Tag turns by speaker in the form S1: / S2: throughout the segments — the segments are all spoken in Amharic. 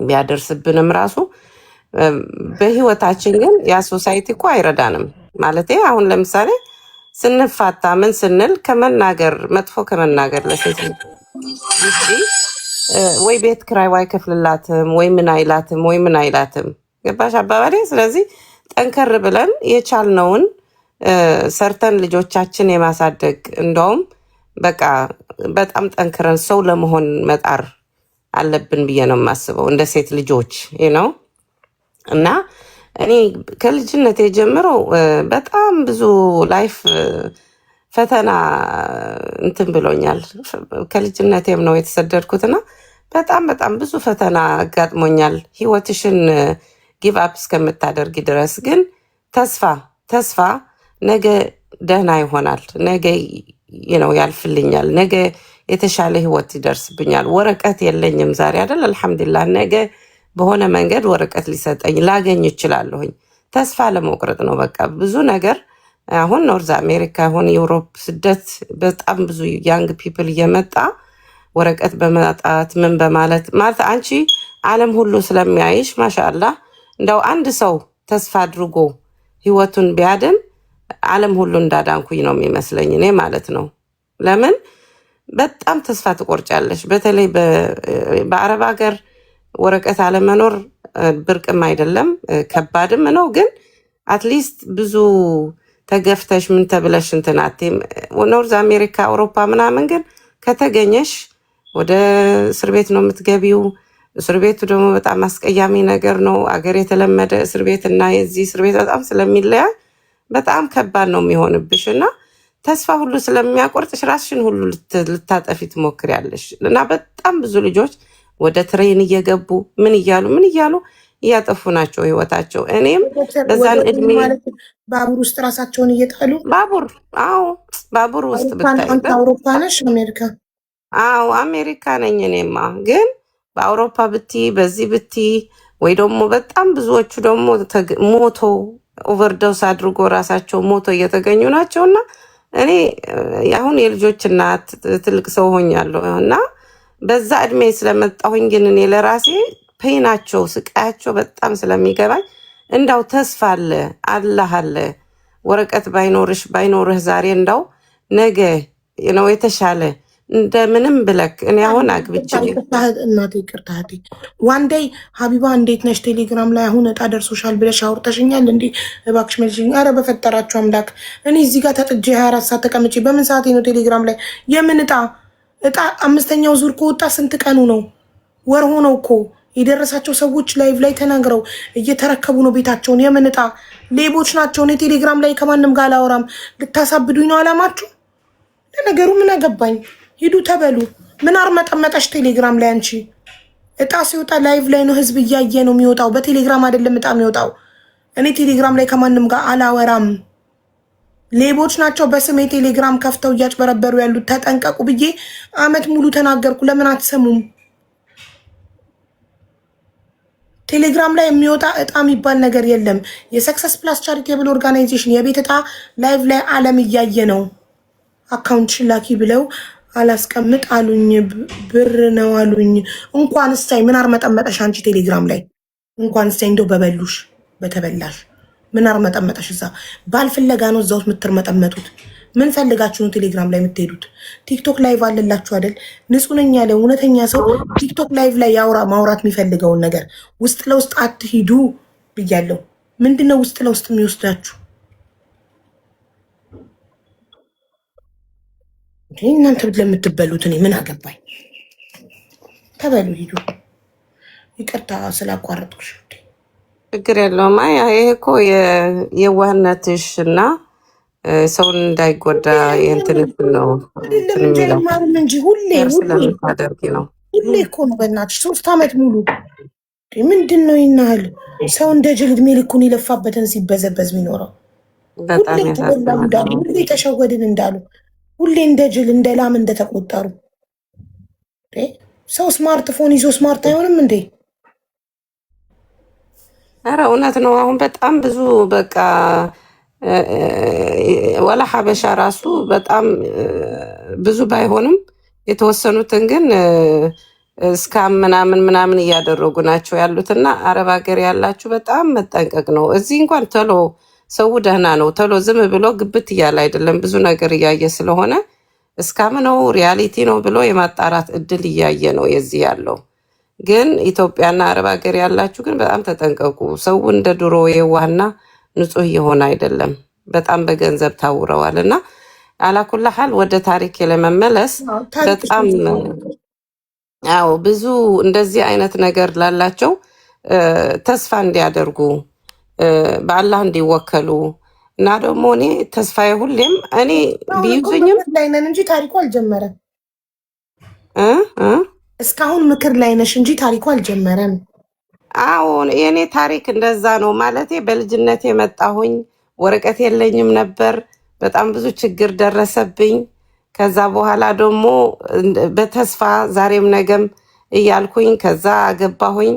S1: ቢያደርስብንም ራሱ በህይወታችን ግን ያ ሶሳይቲ እኮ አይረዳንም። ማለቴ አሁን ለምሳሌ ስንፋታ ምን ስንል ከመናገር መጥፎ ከመናገር ለሴት ልጅ ውጪ ወይ ቤት ክራይ አይከፍልላትም ወይ ምን አይላትም። ገባሽ አባባሌ? ስለዚህ ጠንከር ብለን የቻልነውን ሰርተን ልጆቻችን የማሳደግ እንደውም በቃ በጣም ጠንክረን ሰው ለመሆን መጣር አለብን ብዬ ነው የማስበው እንደ ሴት ልጆች ነው። እና እኔ ከልጅነቴ ጀምሮ በጣም ብዙ ላይፍ ፈተና እንትን ብሎኛል። ከልጅነቴም ነው የተሰደድኩትና በጣም ብዙ ፈተና አጋጥሞኛል። ህይወትሽን ጊቭ አፕ እስከምታደርጊ ድረስ ግን ተስፋ ነገ ደህና ይሆናል፣ ነገ ያልፍልኛል፣ ነገ የተሻለ ህይወት ይደርስብኛል። ወረቀት የለኝም ዛሬ አይደል? አልሐምዱሊላህ ነገ በሆነ መንገድ ወረቀት ሊሰጠኝ ላገኝ እችላለሁኝ። ተስፋ ለመቁረጥ ነው በቃ ብዙ ነገር። አሁን ኖርዝ አሜሪካ አሁን ዩሮፕ ስደት በጣም ብዙ ያንግ ፒፕል እየመጣ ወረቀት በማጣት ምን በማለት ማለት አንቺ ዓለም ሁሉ ስለሚያይሽ ማሻአላህ እንደው አንድ ሰው ተስፋ አድርጎ ህይወቱን ቢያድን ዓለም ሁሉ እንዳዳንኩኝ ነው የሚመስለኝ እኔ ማለት ነው። ለምን በጣም ተስፋ ትቆርጫለሽ። በተለይ በአረብ ሀገር ወረቀት አለመኖር ብርቅም አይደለም ከባድም ነው። ግን አትሊስት ብዙ ተገፍተሽ ምን ተብለሽ እንትናቴም ኖርዝ አሜሪካ አውሮፓ ምናምን ግን ከተገኘሽ ወደ እስር ቤት ነው የምትገቢው። እስር ቤቱ ደግሞ በጣም አስቀያሚ ነገር ነው። አገር የተለመደ እስር ቤት እና የዚህ እስር ቤት በጣም ስለሚለያይ በጣም ከባድ ነው የሚሆንብሽ እና ተስፋ ሁሉ ስለሚያቆርጥሽ ራስሽን ሁሉ ልታጠፊ ትሞክሪያለሽ። እና በጣም ብዙ ልጆች ወደ ትሬን እየገቡ ምን እያሉ እያጠፉ ናቸው ህይወታቸው። እኔም በዛን እድሜ
S2: ባቡር ውስጥ ራሳቸውን እየጣሉ
S1: ባቡር ውስጥ ብታይ
S2: አውሮፓ ነሽ አሜሪካ?
S1: አዎ አሜሪካ ነኝ እኔማ። ግን በአውሮፓ ብቲ በዚህ ብቲ ወይ ደግሞ በጣም ብዙዎቹ ደግሞ ሞቶ ኦቨርዶስ አድርጎ ራሳቸው ሞቶ እየተገኙ ናቸውና እኔ አሁን የልጆች እናት ትልቅ ሰው ሆኛለሁ እና በዛ እድሜ ስለመጣሁኝ ግን እኔ ለራሴ ፔናቸው ስቃያቸው በጣም ስለሚገባኝ እንዳው ተስፋ አላህ አለ። ወረቀት ባይኖርህ ዛሬ እንዳው ነገ ነው የተሻለ እንደምንም ብለክ እኔ አሁን አግብቼ
S2: እናቴ ይቅርታ ዋን ዴይ ሀቢባ እንዴት ነሽ ቴሌግራም ላይ አሁን እጣ ደርሶሻል ብለሽ አውርተሽኛል እንዴ? እባክሽ መልሽኝ። ኧረ በፈጠራችሁ አምላክ እኔ እዚህ ጋር ተጥጄ 24 ሰዓት ተቀምጬ በምን ሰዓቴ ነው ቴሌግራም ላይ የምን እጣ 5ኛው ዙር ከወጣ ስንት ቀኑ ነው? ወር ሆነው እኮ የደረሳቸው ሰዎች ላይቭ ላይ ተናግረው እየተረከቡ ነው ቤታቸውን። የምን እጣ? ሌቦች ናቸው። እኔ ቴሌግራም ላይ ከማንም ጋር አላወራም። ልታሳብዱኝ ነው አላማችሁ? ለነገሩ ምን አገባኝ? ሂዱ ተበሉ። ምን አርመጠመጠሽ ቴሌግራም ላይ አንቺ? እጣ ሲወጣ ላይቭ ላይ ነው ህዝብ እያየ ነው የሚወጣው። በቴሌግራም አይደለም እጣ የሚወጣው። እኔ ቴሌግራም ላይ ከማንም ጋር አላወራም። ሌቦች ናቸው በስሜ ቴሌግራም ከፍተው እያጭበረበሩ ያሉት። ተጠንቀቁ ብዬ አመት ሙሉ ተናገርኩ። ለምን አትሰሙም? ቴሌግራም ላይ የሚወጣ እጣ የሚባል ነገር የለም። የሰክሰስ ፕላስ ቻሪቴብል ኦርጋናይዜሽን የቤት እጣ ላይቭ ላይ ዓለም እያየ ነው። አካውንት ሽላኪ ብለው አላስቀምጥ አሉኝ። ብር ነው አሉኝ። እንኳን እስታይ ምን አርመጠመጠሽ አንቺ ቴሌግራም ላይ እንኳን እስታይ እንደው በበሉሽ በተበላሽ ምን አርመጠመጠሽ? እዛ ባልፍለጋ ነው እዛ ውስጥ የምትርመጠመጡት። ምን ፈልጋችሁ ነው ቴሌግራም ላይ የምትሄዱት? ቲክቶክ ላይቭ አለላችሁ አይደል? ንጹህ ነኝ ያለ እውነተኛ ሰው ቲክቶክ ላይቭ ላይ ያውራ ማውራት የሚፈልገውን ነገር። ውስጥ ለውስጥ አትሂዱ ብያለሁ። ምንድነው ውስጥ ለውስጥ የሚወስዳችሁ? እናንተ ለምትበሉት እኔ ምን አገባኝ? ተበሉ ሂዱ። ይቅርታ ስላቋረጥኩሽ።
S1: ችግር የለውም። ይሄ እኮ የዋህነትሽ እና ሰውን እንዳይጎዳ የእንትንት ነው የሚለው
S2: እንጂ ሁሌ
S1: ስለምታደርጊ ነው።
S2: ሁሌ እኮ ነው በእናትሽ 3 ዓመት ሙሉ ምንድን ነው ይናል ሰው እንደ ጅል እድሜ ልኩን የለፋበትን ሲበዘበዝ የሚኖረው።
S1: በጣም ያሳዝናል።
S2: ሁሌ ተሸወድን እንዳሉ ሁሌ እንደ ጅል እንደ ላም እንደተቆጠሩ። ሰው ስማርትፎን ይዞ ስማርት አይሆንም እንዴ?
S1: ኧረ እውነት ነው። አሁን በጣም ብዙ በቃ ወላ ሀበሻ ራሱ በጣም ብዙ ባይሆንም የተወሰኑትን ግን እስካም ምናምን እያደረጉ ናቸው ያሉትና አረብ ሀገር ያላችሁ በጣም መጠንቀቅ ነው። እዚህ እንኳን ቶሎ ሰው ደህና ነው፣ ቶሎ ዝም ብሎ ግብት እያለ አይደለም፣ ብዙ ነገር እያየ ስለሆነ እስካም ነው ሪያሊቲ ነው ብሎ የማጣራት እድል እያየ ነው የዚህ ያለው። ግን ኢትዮጵያና አረብ ሀገር ያላችሁ ግን በጣም ተጠንቀቁ። ሰው እንደ ድሮ የዋህና ንጹህ የሆነ አይደለም፣ በጣም በገንዘብ ታውረዋል። እና አላኩላሃል ወደ ታሪክ ለመመለስ በጣም አዎ ብዙ እንደዚህ አይነት ነገር ላላቸው ተስፋ እንዲያደርጉ በአላህ እንዲወከሉ እና ደግሞ እኔ ተስፋዬ ሁሌም እኔ ቢይዙኝም
S2: ላይ ነን እንጂ ታሪኩ አልጀመረም። እስካሁን ምክር ላይ ነሽ እንጂ ታሪኩ አልጀመረም።
S1: አዎ የኔ ታሪክ እንደዛ ነው ማለቴ። በልጅነት የመጣሁኝ ወረቀት የለኝም ነበር። በጣም ብዙ ችግር ደረሰብኝ። ከዛ በኋላ ደግሞ በተስፋ ዛሬም ነገም እያልኩኝ ከዛ አገባሁኝ።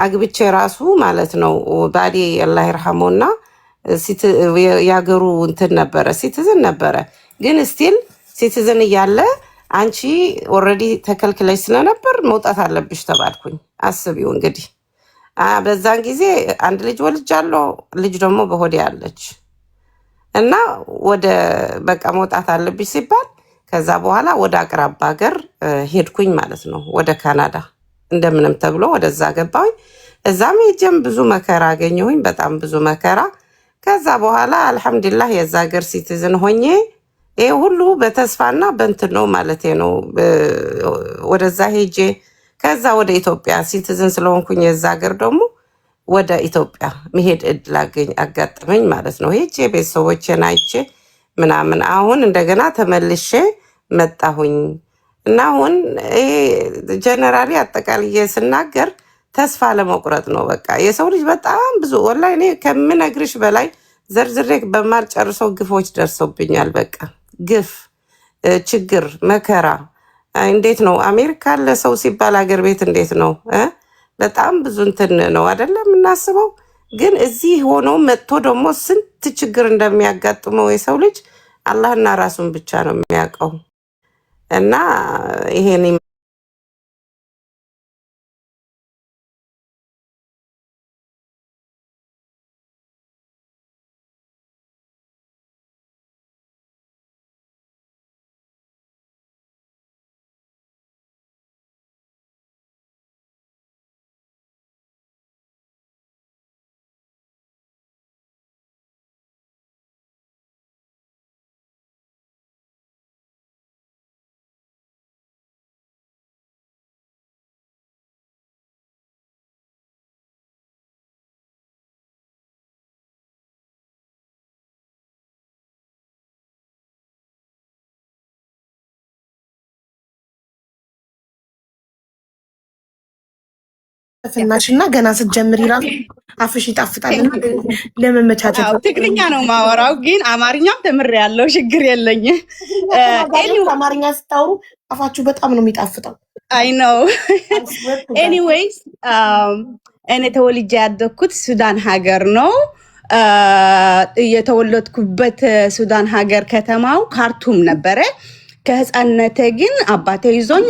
S1: አግብቼ ራሱ ማለት ነው ባዴ አላህ ይርሐመውና ያገሩ እንትን ነበረ ሲቲዝን ነበረ። ግን ስቲል ሲቲዝን እያለ አንቺ ኦልሬዲ ተከልክለሽ ስለነበር መውጣት አለብሽ ተባልኩኝ። አስቢው እንግዲህ በዛን ጊዜ አንድ ልጅ ወልጃለሁ። ልጅ ደግሞ በሆዴ አለች እና ወደ በቃ መውጣት አለብሽ ሲባል ከዛ በኋላ ወደ አቅራባ ሀገር ሄድኩኝ ማለት ነው፣ ወደ ካናዳ እንደምንም ተብሎ ወደዛ ገባሁኝ። እዛም ሄጀም ብዙ መከራ አገኘሁኝ፣ በጣም ብዙ መከራ። ከዛ በኋላ አልሐምዱሊላህ የዛ ሀገር ሲቲዝን ሆኜ ይሄ ሁሉ በተስፋና በእንትን ነው ማለት ነው። ወደዛ ሄጄ ከዛ ወደ ኢትዮጵያ ሲቲዝን ስለሆንኩኝ የዛ ሀገር ደግሞ ወደ ኢትዮጵያ መሄድ እድል አጋጠመኝ ማለት ነው። ሄጄ ቤተሰቦቼን አይቼ ምናምን አሁን እንደገና ተመልሼ መጣሁኝ እና አሁን ይሄ ጀነራሊ አጠቃልዬ ስናገር ተስፋ ለመቁረጥ ነው። በቃ የሰው ልጅ በጣም ብዙ ወላሂ እኔ ከምነግርሽ በላይ ዘርዝሬ በማልጨርሰው ግፎች ደርሰውብኛል። በቃ ግፍ፣ ችግር፣ መከራ እንዴት ነው አሜሪካ ለሰው ሲባል አገር ቤት እንዴት ነው በጣም ብዙ እንትን ነው አይደለም የምናስበው። ግን እዚህ ሆኖ መጥቶ ደግሞ ስንት ችግር እንደሚያጋጥመው የሰው ልጅ አላህና ራሱን ብቻ ነው የሚያውቀው። እና ይሄን
S2: ፍናሽና ገና ስትጀምሪ ራሱ አፍሽ ይጣፍጣል። ለመመቻቸት
S3: ትግርኛ ነው ማወራው፣ ግን አማርኛም ተምሬያለሁ። ችግር የለኝም።
S2: አማርኛ ስታወሩ አፋችሁ በጣም ነው የሚጣፍጠው።
S3: አይ ነው። ኤኒዌይስ እኔ ተወልጄ ያደግኩት ሱዳን ሀገር ነው። የተወለድኩበት ሱዳን ሀገር ከተማው ካርቱም ነበረ። ከህፃንነቴ ግን አባቴ ይዞኝ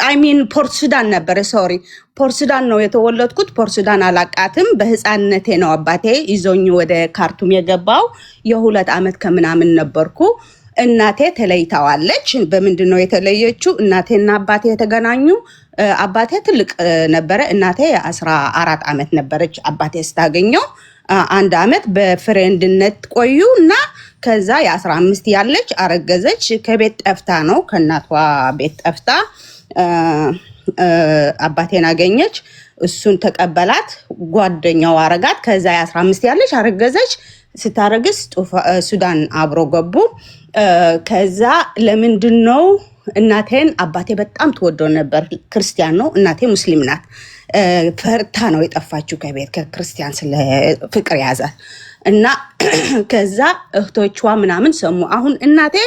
S3: አይሚን ፖርት ሱዳን ነበረ። ሶሪ ፖርት ሱዳን ነው የተወለድኩት። ፖርት ሱዳን አላቃትም። በህፃንነቴ ነው አባቴ ይዞኝ ወደ ካርቱም የገባው። የ2 ዓመት ከምናምን ነበርኩ። እናቴ ተለይታዋለች። በምንድን ነው የተለየችው? እናቴና አባቴ የተገናኙ። አባቴ ትልቅ ነበረ። እናቴ 14 ዓመት ነበረች አባቴ ስታገኘው። 1 ዓመት በፍሬንድነት ቆዩ እና ከዛ የ15 ያለች አረገዘች። ከቤት ጠፍታ ነው ከእናቷ ቤት ጠፍታ አባቴን አገኘች። እሱን ተቀበላት፣ ጓደኛው አረጋት። ከዛ የ15 ያለች አረገዘች። ስታረግዝ ሱዳን አብሮ ገቡ። ከዛ ለምንድን ነው እናቴን አባቴ በጣም ትወደው ነበር። ክርስቲያን ነው፣ እናቴ ሙስሊም ናት። ፈርታ ነው የጠፋችው ከቤት ከክርስቲያን ስለ ፍቅር ያዛት እና ከዛ እህቶቿ ምናምን ሰሙ። አሁን እናቴ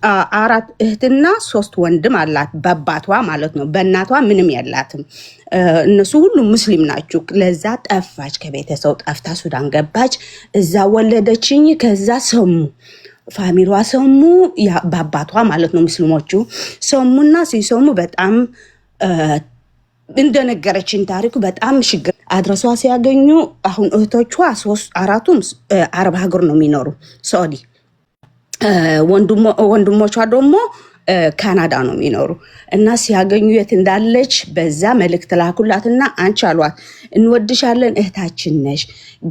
S3: 4 እህትና 3 ወንድም አላት፣ በአባቷ ማለት ነው። በእናቷ ምንም የላትም። እነሱ ሁሉ ሙስሊም ናቸው። ለዛ ጠፋች፣ ከቤተሰብ ጠፍታ ሱዳን ገባች። እዛ ወለደችኝ። ከዛ ሰሙ፣ ፋሚሏ ሰሙ፣ በአባቷ ማለት ነው። ሙስሊሞቹ ሰሙና ሲሰሙ በጣም እንደነገረችን ታሪኩ በጣም ችግር አድረሷ ሲያገኙ አሁን እህቶቿ 4ቱም አረብ ሀገር ነው የሚኖሩ ሳዑዲ፣ ወንድሞቿ ደግሞ ካናዳ ነው የሚኖሩ እና ሲያገኙ የት እንዳለች በዛ መልእክት ላኩላትና አንቺ አሏት እንወድሻለን እህታችን ነሽ፣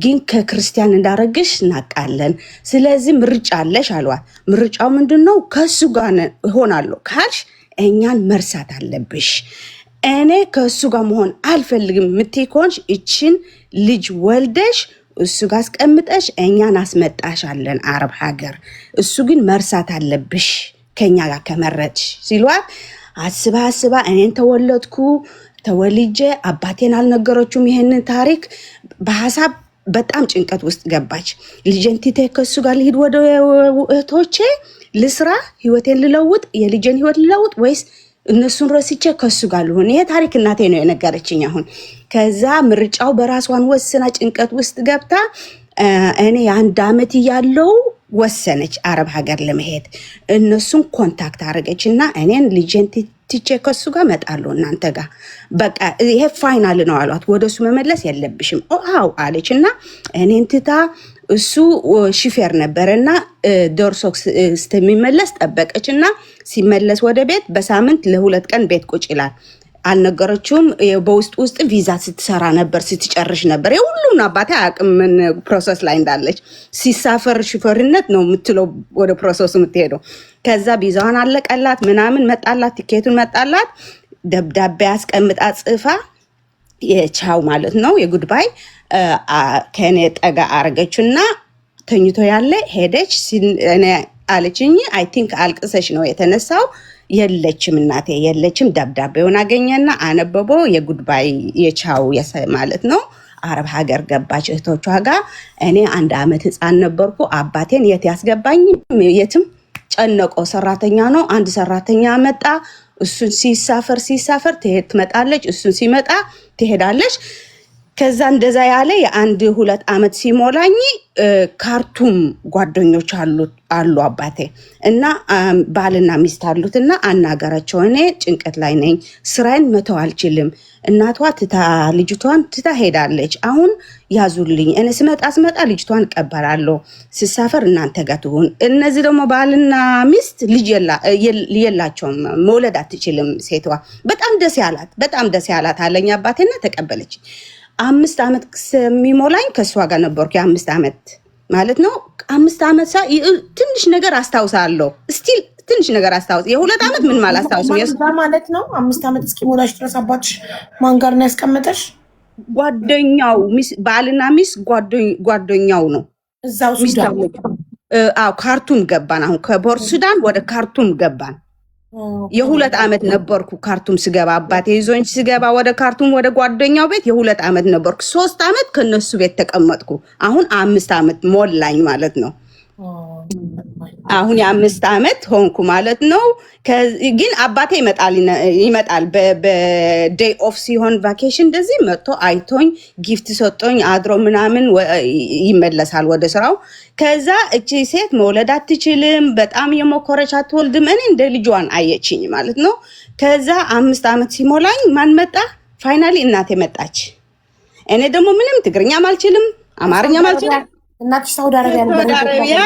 S3: ግን ከክርስቲያን እንዳረግሽ እናቃለን፣ ስለዚህ ምርጫ አለሽ አሏት። ምርጫው ምንድነው? ከሱ ጋር እሆናለሁ ካልሽ እኛን መርሳት አለብሽ። እኔ ከሱ ጋር መሆን አልፈልግም ምትይ ከሆንሽ እችን ልጅ ወልደሽ እሱ ጋር አስቀምጠሽ እኛን አስመጣሻለን አረብ ሀገር፣ እሱ ግን መርሳት አለብሽ ከኛ ጋር ከመረጥሽ ሲሏት አስባ እኔን ተወልጄ አባቴን አልነገረችውም ይሄንን ታሪክ በሐሳብ በጣም ጭንቀት ውስጥ ገባች። ልጄን ትቼ ከሱ ጋር ልሂድ ወደ እህቶቼ ልስራ፣ ህይወቴን ልለውጥ፣ የልጄን ህይወት ልለውጥ ወይስ እነሱን ረስቼ ከሱ ጋር ልሆን? ይሄ ታሪክ እናቴ ነው የነገረችኝ። አሁን ከዛ ምርጫው በራሷን ወስና ጭንቀት ውስጥ ገብታ እኔ የ1 ዓመት እያለው ወሰነች አረብ ሀገር ለመሄድ። እነሱን ኮንታክት አረገች እና እኔን ልጄን ትቼ ከሱ ጋር መጣለሁ እናንተ ጋር በቃ ይሄ ፋይናል ነው አሏት። ወደሱ መመለስ የለብሽም አው አለች እና እኔን ትታ እሱ ሹፌር ነበርና ደርሶ እስከሚመለስ ጠበቀች እና ሲመለስ ወደ ቤት በሳምንት ለ2 ቀን ቤት ቁጭ ይላል። አልነገረችውም። በውስጥ ቪዛ ስትሰራ ነበር ስትጨርሽ ነበር። የሁሉም አባቴ አቅም ምን ፕሮሰስ ላይ እንዳለች ሲሳፈር ሹፌርነት ነው የምትለው ወደ ፕሮሰሱ የምትሄደው። ከዛ ቪዛዋን አለቀላት ምናምን መጣላት፣ ቲኬቱን መጣላት፣ ደብዳቤ አስቀምጣ ጽፋ የቻው ማለት ነው የጉድባይ ከኔ ጠጋ አረገችና ተኝቶ ያለ ሄደች። እኔ አለችኝ አይ ቲንክ አልቅሰሽ ነው የተነሳው። የለችም እናቴ የለችም። ደብዳቤውን አገኘና አነበቦ የጉድባይ የቻው ማለት ነው። አረብ ሀገር ገባች እህቶቿ ጋር። እኔ 1 ዓመት ህፃን ነበርኩ። አባቴን የት ያስገባኝ የትም ጨነቆ። ሰራተኛ ነው። አንድ ሰራተኛ መጣ። እሱን ሲሳፈር ትመጣለች፣ እሱን ሲመጣ ትሄዳለች። ከዛ እንደዛ ያለ የ1-2 ዓመት ሲሞላኝ ካርቱም ጓደኞች አሉ አባቴ እና ባልና ሚስት አሉትና አናገራቸው። እኔ ጭንቀት ላይ ነኝ፣ ስራዬን መተው አልችልም። እናቷ ልጅቷን ትታ ሄዳለች። አሁን ያዙልኝ። እኔ ስመጣ ልጅቷን እቀበላለሁ፣ ስሳፈር እናንተ ጋር ትሁን። እነዚህ ደግሞ ባልና ሚስት ልጅ የላቸውም፣ መውለድ አትችልም ሴቷ። በጣም ደስ ያላት አለኝ አባቴና ተቀበለች። 5 ዓመት የሚሞላኝ ከሷ ጋር ነበርኩ። የ5 ዓመት ማለት ነው። 5 ዓመት ትንሽ ነገር አስታውሳለሁ። ስቲል ትንሽ ነገር አስታውስ። የ2 ዓመት ምን ማለት አስታውስም
S2: ማለት ነው። 5 ዓመት እስኪሞላሽ ድረስ አባትሽ ማን ጋር ነው ያስቀመጠሽ?
S3: ጓደኛው ባልና ሚስት ጓደኛው ነው።
S2: እዛው ሱዳን።
S3: ካርቱም ገባን። አሁን ከፖርት ሱዳን ወደ ካርቱም ገባን። የ2 ዓመት ነበርኩ ካርቱም ስገባ። አባቴ ይዞኝ ስገባ ወደ ካርቱም ወደ ጓደኛው ቤት የ2 ዓመት ነበርኩ። 3 ዓመት ከነሱ ቤት ተቀመጥኩ። አሁን 5 ዓመት ሞላኝ ማለት ነው። አሁን የ5 ዓመት ሆንኩ ማለት ነው። ግን አባቴ ይመጣል በዴይ ኦፍ ሲሆን ቫኬሽን እንደዚህ መጥቶ አይቶኝ ጊፍት ሰጦኝ አድሮ ምናምን ይመለሳል ወደ ስራው። ከዛ እቺ ሴት መውለድ አትችልም፣ በጣም የሞከረች አትወልድም። እኔ እንደ ልጇን አየችኝ ማለት ነው። ከዛ 5 ዓመት ሲሞላኝ ማን መጣ? ፋይናሊ እናቴ መጣች። እኔ ደግሞ ምንም ትግርኛም አልችልም አማርኛም አልችልም።
S2: እናትሽ ሳውዲ
S3: አረቢያ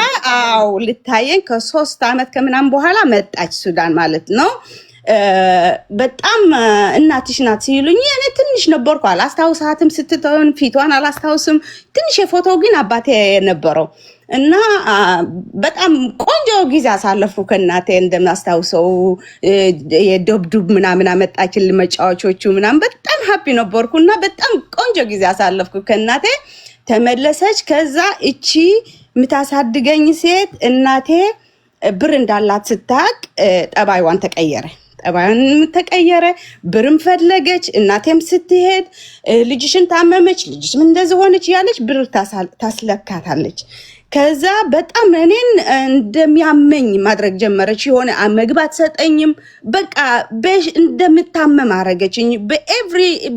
S3: ልታየኝ ከ3 ዓመት ከምናምን በኋላ መጣች ሱዳን ማለት ነው። በጣም እናትሽ ናት ሲሉኝ እኔ ትንሽ ነበርኩ፣ አላስታውሳትም። ስትተውን ፊቷን አላስታውስም። ትንሽ የፎቶ ግን አባቴ ነበረው እና በጣም ቆንጆ ጊዜ አሳለፍኩ ከእናቴ። እንደማስታውሰው የደብዱብ ምናምን አመጣችልኝ መጫወቾቹ ምናምን። በጣም ሀፒ ነበርኩ እና በጣም ቆንጆ ጊዜ አሳለፍኩ ከእናቴ። ተመለሰች። ከዛ እቺ ምታሳድገኝ ሴት እናቴ ብር እንዳላት ስታቅ ጠባይዋን ተቀየረ። ብርም ፈለገች። እናቴም ስትሄድ ልጅሽን ታመመች፣ ልጅሽም እንደዚህ ሆነች ያለች ብር ታስለካታለች። ከዛ በጣም እኔን እንደሚያመኝ ማድረግ ጀመረች። የሆነ መግባት ሰጠኝም በቃ እንደምታመም አረገችኝ።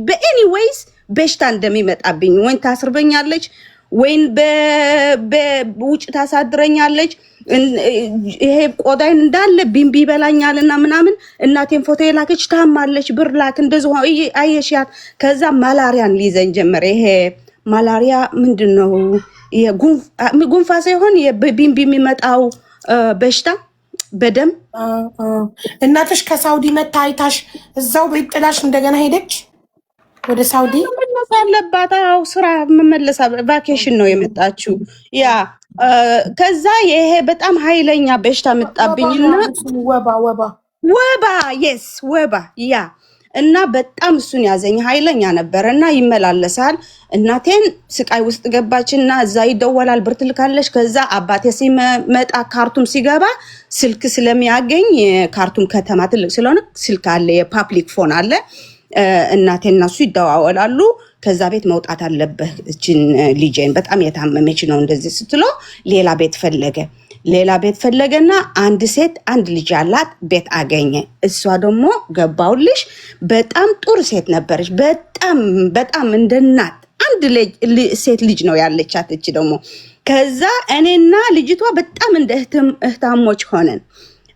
S3: በኤኒዌይስ በሽታ እንደሚመጣብኝ ወይን ታስርበኛለች ወይን በውጭ ታሳድረኛለች ይሄ ቆዳይን እንዳለ ቢምቢ ይበላኛልና ምናምን እናቴን ፎቶ የላከች ታማለች ብር ላክ እንደዚህ አየሽያት። ከዛ ማላሪያን ሊይዘኝ ጀመረ። ይሄ ማላሪያ ምንድነው? ጉንፋ ሳይሆን የቢምቢ የሚመጣው በሽታ በደም።
S2: እናትሽ ከሳውዲ መታ አይታሽ እዛው ቤት ጥላሽ እንደገና ሄደች ወደ ሳውዲ?
S3: መመለስ አለባት። አዎ ስራ መመለስ ቫኬሽን ነው የመጣችው። ያ ከዛ ይሄ በጣም ኃይለኛ በሽታ መጣብኝና ወባ የስ ወባ ያ እና በጣም እሱን ያዘኝ። ኃይለኛ ነበር እና ይመላለሳል። እናቴን ስቃይ ውስጥ ገባችና እዛ ይደወላል ብር ትልካለች። ከዛ አባቴ ሲመጣ ካርቱም ሲገባ ስልክ ስለሚያገኝ ካርቱም ከተማ ትልቅ ስለሆነ ስልክ አለ፣ የፓብሊክ ፎን አለ። እናቴና እሱ ይደዋወላሉ። ከዛ ቤት መውጣት አለበት እችን ልጄን በጣም የታመመች ነው እንደዚህ ስትለው ሌላ ቤት ፈለገና አንድ ሴት አንድ ልጅ ያላት ቤት አገኘ። እሷ ደግሞ ገባውልሽ በጣም ጥሩ ሴት ነበረች። በጣም እንደናት አንድ ሴት ልጅ ነው ያለቻት እቺ ደግሞ። ከዛ እኔና ልጅቷ በጣም እንደ እህታሞች ሆነን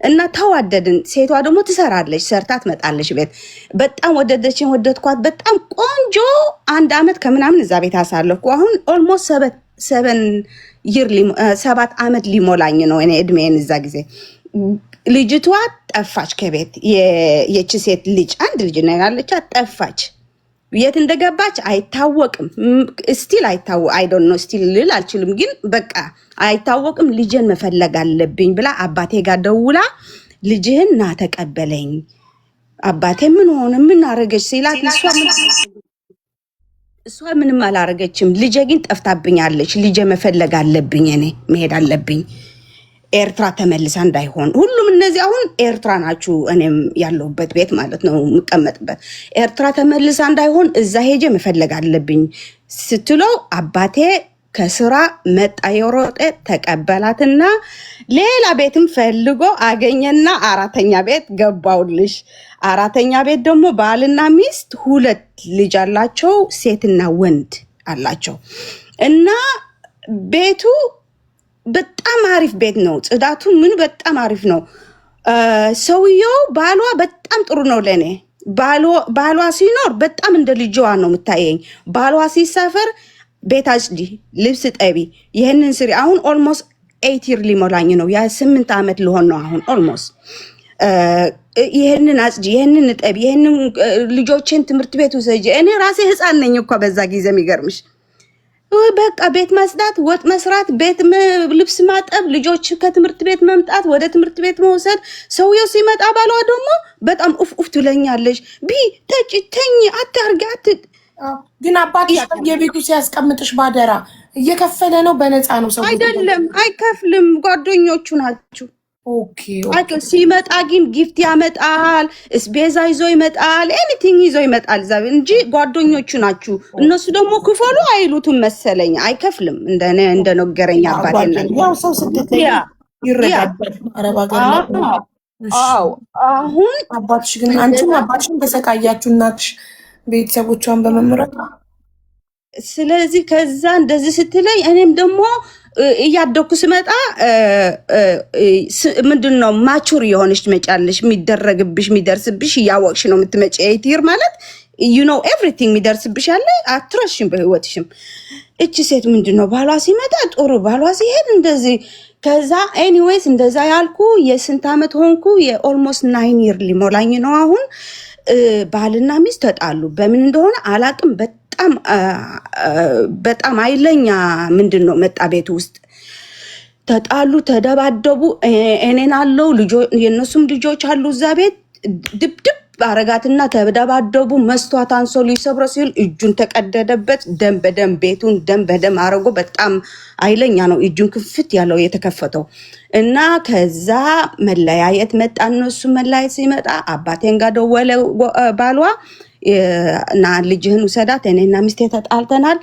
S3: እና ተዋደድን። ሴቷ ደግሞ ትሰራለች፣ ሰርታ ትመጣለች ቤት። በጣም ወደድኳት። በጣም ቆንጆ 1 አመት ከምናምን እዛ ቤት አሳለፍኩ። አሁን ኦልሞስት 7 አመት ሊሞላኝ ነው እኔ እድሜን። እዛ ጊዜ ልጅቷ ጠፋች ከቤት። የቺ ሴት ልጅ አንድ ልጅ ነው ያለቻት፣ ጠፋች። የት እንደገባች አይታወቅም። ስቲል አይ ዶንት ኖ ስቲል ልል አልችልም፣ ግን በቃ አይታወቅም። ልጅን መፈለግ አለብኝ ብላ አባቴ ጋር ደውላ ልጅህን ና ተቀበለኝ። አባቴ ምን ሆነ ምን አረገች ሲላት እሷ ምንም አላረገችም። ልጄ ግን ጠፍታብኛለች። ልጄ መፈለግ አለብኝ፣ እኔ መሄድ አለብኝ ኤርትራ ተመልሳ እንዳይሆን። ሁሉም እነዚህ አሁን ኤርትራ ናችሁ፣ እኔም ያለሁበት ቤት ማለት ነው የምቀመጥበት። ኤርትራ ተመልሳ እንዳይሆን እዛ ሄጄ መፈለግ አለብኝ ስትለው አባቴ ከስራ መጣ የሮጠ ተቀበላትና ሌላ ቤትም ፈልጎ አገኘና 4ኛ ቤት ገባውልሽ። 4ኛ ቤት ደግሞ ባልና ሚስት 2 ልጅ አላቸው፣ ሴትና ወንድ አላቸው። እና ቤቱ በጣም አሪፍ ቤት ነው። ጽዳቱ ምን በጣም አሪፍ ነው። ሰውየው ባሏ በጣም ጥሩ ነው ለኔ። ባሏ ሲኖር በጣም እንደ ልጅዋ ነው የምታየኝ። ባሏ ሲሰፈር ቤት አጽዲ፣ ልብስ ጠቢ፣ ይሄንን ስሪ። አሁን ኦልሞስት 8 ይር ሊሞላኝ ነው። ያ 8 አመት ሊሆን ነው አሁን ኦልሞስት። ይሄንን አጽዲ፣ ይሄንን ጠቢ፣ ይሄንን ልጆችን ትምህርት ቤት ውሰጂ። እኔ ራሴ ህፃን ነኝ እኮ በዛ ጊዜ የሚገርምሽ። በቃ ቤት ማጽዳት፣ ወጥ መስራት፣ ቤት ልብስ ማጠብ፣ ልጆች ከትምህርት ቤት መምጣት፣ ወደ ትምህርት ቤት መውሰድ። ሰውየው ሲመጣ ባሏ ደግሞ በጣም ኡፍ ትለኛለች። ጠጪ፣ ተኝ፣ አታርጊ።
S2: ግን አባትሽ የቤቱ ሲያስቀምጥሽ ባደራ እየከፈለ ነው? በነፃ ነው? ሰው
S3: አይደለም፣ አይከፍልም። ጓደኞቹ ናቸው።
S2: ኦኬ።
S3: ሲመጣ ግን ጊፍት ያመጣል፣ እስቤዛ ይዞ ይመጣል፣ ኤኒቲንግ ይዞ ይመጣል እዛ እንጂ ጓደኞቹ ናችሁ። እነሱ ደግሞ ክፈሉ አይሉትም መሰለኝ። አይከፍልም እንደነገረኝ አባቴና።
S2: ያው ሰው ስትተይ ይረዳል። አረባ ጋር
S3: አሁን
S2: አባትሽ ግን አንቺም አባትሽን ተሰቃያችሁ እናትሽ ቤተሰቦቿን በመምረጥ።
S3: ስለዚህ ከዛ እንደዚህ ስትለኝ እኔም ደግሞ እያደኩ ስመጣ ምንድነው ማቹር የሆነች ትመጫለሽ። የሚደረግብሽ የሚደርስብሽ እያወቅሽ ነው የምትመጪ። 8 ይር ማለት ዩ ኖ ኤቭሪቲንግ የሚደርስብሽ ያለ አትረሽም በህይወትሽም። እቺ ሴት ምንድነው ባሏ ሲመጣ ጥሩ፣ ባሏ ሲሄድ እንደዚህ። ከዛ ኤኒዌይስ እንደዛ ያልኩ የስንት አመት ሆንኩ? የኦልሞስት 9 ይር ሊሞላኝ ነው አሁን። ባልና ሚስት ተጣሉ። በምን እንደሆነ አላቅም። በጣም ኃይለኛ ምንድን ነው መጣ ቤት ውስጥ ተጣሉ፣ ተደባደቡ። እኔን አለው የእነሱም ልጆች አሉ እዛ ቤት። ድብድብ አረጋትና ተደባደቡ። መስተዋት አንሶ ሊሰብረ ሲል እጁን ተቀደደበት። ደም በደም ቤቱን ደም በደም አረጎ። በጣም ኃይለኛ ነው። እጁን ክፍት ያለው የተከፈተው እና ከዛ መለያየት መጣ። እነሱ መለያየት ሲመጣ አባቴን ጋር ደወለ ባሏ እና ልጅህን ውሰዳት፣ እኔና ሚስቴ ተጣልተናል፣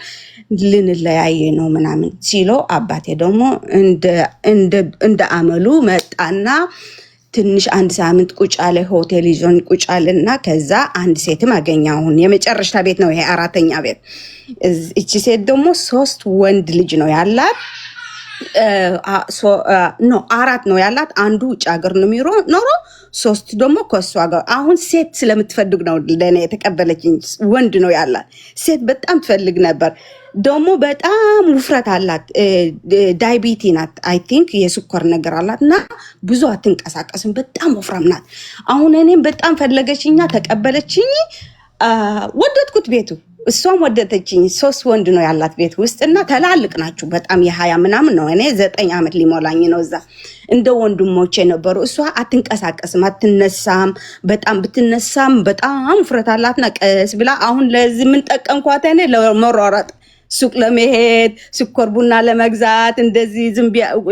S3: ልንለያየ ነው ምናምን ሲለው አባቴ ደግሞ እንደ አመሉ መጣና ትንሽ 1 ሳምንት ቁጭ አለ። ሆቴል ይዞን ቁጭ አለና ከዛ አንድ ሴትም አገኘ። አሁን የመጨረሻ ቤት ነው ይሄ 4ኛ ቤት። እቺ ሴት ደግሞ 3 ወንድ ልጅ ነው ያላት። ኖ 4 ነው ያላት። አንዱ ውጭ ሀገር ነው የሚኖረው፣ 3 ደግሞ ከሷ ጋር። አሁን ሴት ስለምትፈልግ ነው ለኔ የተቀበለችኝ። ወንድ ነው ያላት። ሴት በጣም ትፈልግ ነበር። ደግሞ በጣም ውፍረት አላት፣ ዳይቢቲ ናት። አይ ቲንክ የስኳር ነገር አላት እና ብዙ አትንቀሳቀስም። በጣም ወፍራም ናት። አሁን እኔም በጣም ፈለገችኛ፣ ተቀበለችኝ። ወደድኩት ቤቱ። እሷም ወደተችኝ። 3 ወንድ ነው ያላት ቤት ውስጥ እና ተላልቅ ናችሁ በጣም የ20 ምናምን ነው። እኔ 9 ዓመት ሊሞላኝ ነው። እዛ እንደ ወንድሞቼ ነበሩ። እሷ አትንቀሳቀስም፣ አትነሳም። በጣም ብትነሳም በጣም ውፍረት አላትና ቀስ ብላ አሁን ለዚህ ምን ጠቀምኳት እኔ ለመሯሯጥ ሱቅ ለመሄድ ስኳር ቡና ለመግዛት እንደዚህ ዝም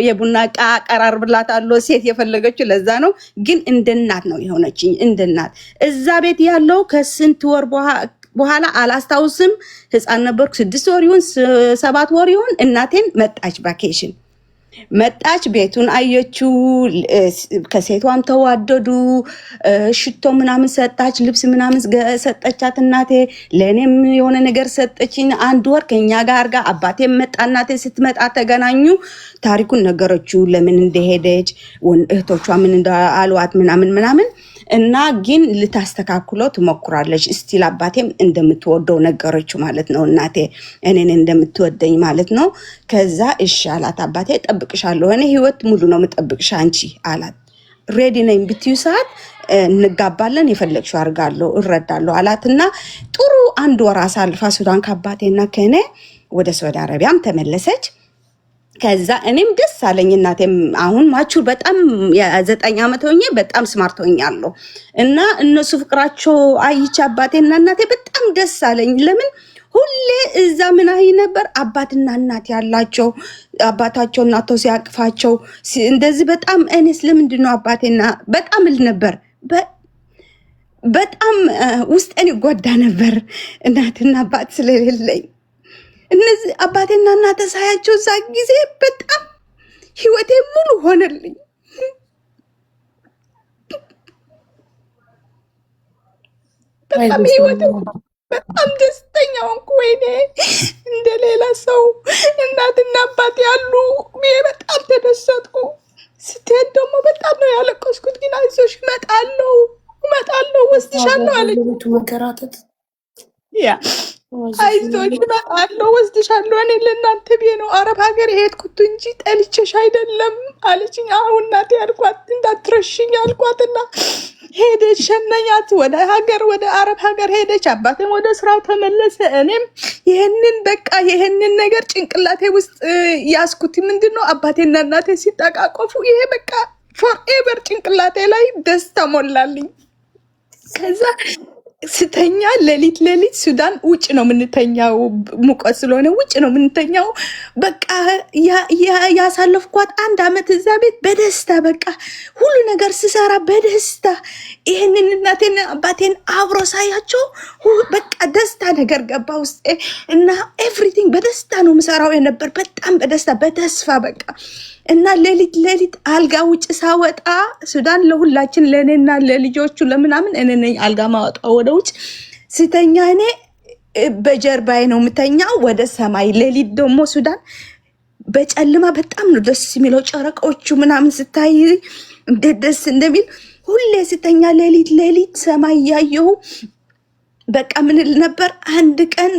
S3: የቡና ዕቃ አቀራርብላታለሁ። ሴት የፈለገችው ለዛ ነው። ግን እንደ እናት ነው የሆነችኝ፣ እንደ እናት። እዛ ቤት ያለው ከስንት ወር በኋላ አላስታውስም። ህፃን ነበርኩ። 6 ወር ይሁን 7 ወር ይሁን እናቴን መጣች፣ ቫኬሽን መጣች። ቤቱን አየችው። ከሴቷም ተዋደዱ። ሽቶ ምናምን ሰጣች፣ ልብስ ምናምን ሰጠቻት እናቴ። ለእኔም የሆነ ነገር ሰጠችኝ። 1 ወር ከኛ ጋር አርጋ አባቴ መጣ። እናቴ ስትመጣ ተገናኙ። ታሪኩን ነገረችው፣ ለምን እንደሄደች፣ እህቶቿ ምን እንዳሏት ምናምን እና ግን ልታስተካክለው ትሞክራለች። እስቲል አባቴም እንደምትወደው ነገረችው ማለት ነው። እናቴ እኔን እንደምትወደኝ ማለት ነው። ከዛ እሺ አላት። አባቴ ጠብቅሻለሁ፣ እኔ ህይወት ሙሉ ነው የምጠብቅሽ አንቺ አላት። ሬዲ ነኝ ብትዩ ሰዓት እንጋባለን፣ የፈለግሽው አድርጋለሁ፣ እረዳለሁ አላትና ጥሩ 1 ወር አሳልፋ ሱዳን ከአባቴና ከእኔ ወደ ሳውዲ አረቢያም ተመለሰች። ከዛ እኔም ደስ አለኝ። እናቴም አሁን ማቹር በጣም የ9 ዓመት ሆኜ በጣም ስማርት ሆኛለሁ እና እነሱ ፍቅራቸው አይቼ አባቴና እናቴ በጣም ደስ አለኝ። ለምን ሁሌ እዛ ምን አይ ነበር አባትና እናት ያላቸው፣ አባታቸው እናቶ ሲያቅፋቸው እንደዚህ በጣም እኔስ ለምንድን ነው አባቴና በጣም እል ነበር። በጣም ውስጤን ይጎዳ ነበር እናትና አባት ስለሌለኝ። እነዚህ አባቴና እናቴ ሳያቸው እዛ ጊዜ በጣም ህይወቴ ሙሉ ሆነልኝ። በጣም ህይወቴ በጣም ደስተኛ ሆንኩ። ወይኔ እንደሌላ ሰው እናትና አባት ያሉ በጣም ተደሰትኩ። ስትሄድ ደግሞ በጣም ነው ያለቀስኩት። ግን አይዞሽ እመጣለሁ ወስድሻለሁ አለች። ያ አይዞሽ እመጣለሁ ወስድሻለሁ፣ እኔ ለእናንተ ብዬ ነው አረብ ሀገር የሄድኩት እንጂ ጠልቼሽ አይደለም አለችኝ። አሁን እናቴ አልኳት እንዳትረሽኝ አልኳትና ሄደች፣ ሸነኛት ወደ አረብ ሀገር ሄደች። አባቴም ወደ ስራው ተመለሰ። እኔም ይሄንን ነገር ጭንቅላቴ ውስጥ ያስኩት ምንድነው አባቴና እናቴ ሲጠቃቀፉ ይሄ በቃ ፎርኤቨር ጭንቅላቴ ላይ ደስታ ሞላልኝ። ከዛ ስተኛ ሌሊት ሱዳን ውጭ ነው የምንተኛው፣ ሙቀት ስለሆነ ውጭ ነው የምንተኛው። በቃ ያሳለፍኳት 1 ዓመት እዛ ቤት በደስታ በቃ ሁሉ ነገር ስሰራ በደስታ ይሄንን እናቴን አባቴን አብሮ ሳያቸው በቃ ደስታ ነገር ገባ ውስጤ እና ኤቭሪቲንግ በደስታ ነው የምሰራው የነበር፣ በጣም በደስታ በተስፋ በቃ እና ሌሊት አልጋ ውጭ ሳወጣ ሱዳን ለሁላችን ለእኔና ለልጆቹ ለምናምን እኔ ነኝ አልጋ ማወጣው ወደ ውጭ ስተኛ። እኔ በጀርባዬ ነው የምተኛው ወደ ሰማይ። ሌሊት ደግሞ ሱዳን በጨለማ በጣም ነው ደስ የሚለው፣ ጨረቃዎቹ ምናምን ስታይ እንዴት ደስ እንደሚል ሁሌ ስተኛ ሌሊት ሰማይ ያየሁ በቃ ምን ል ነበር። አንድ ቀን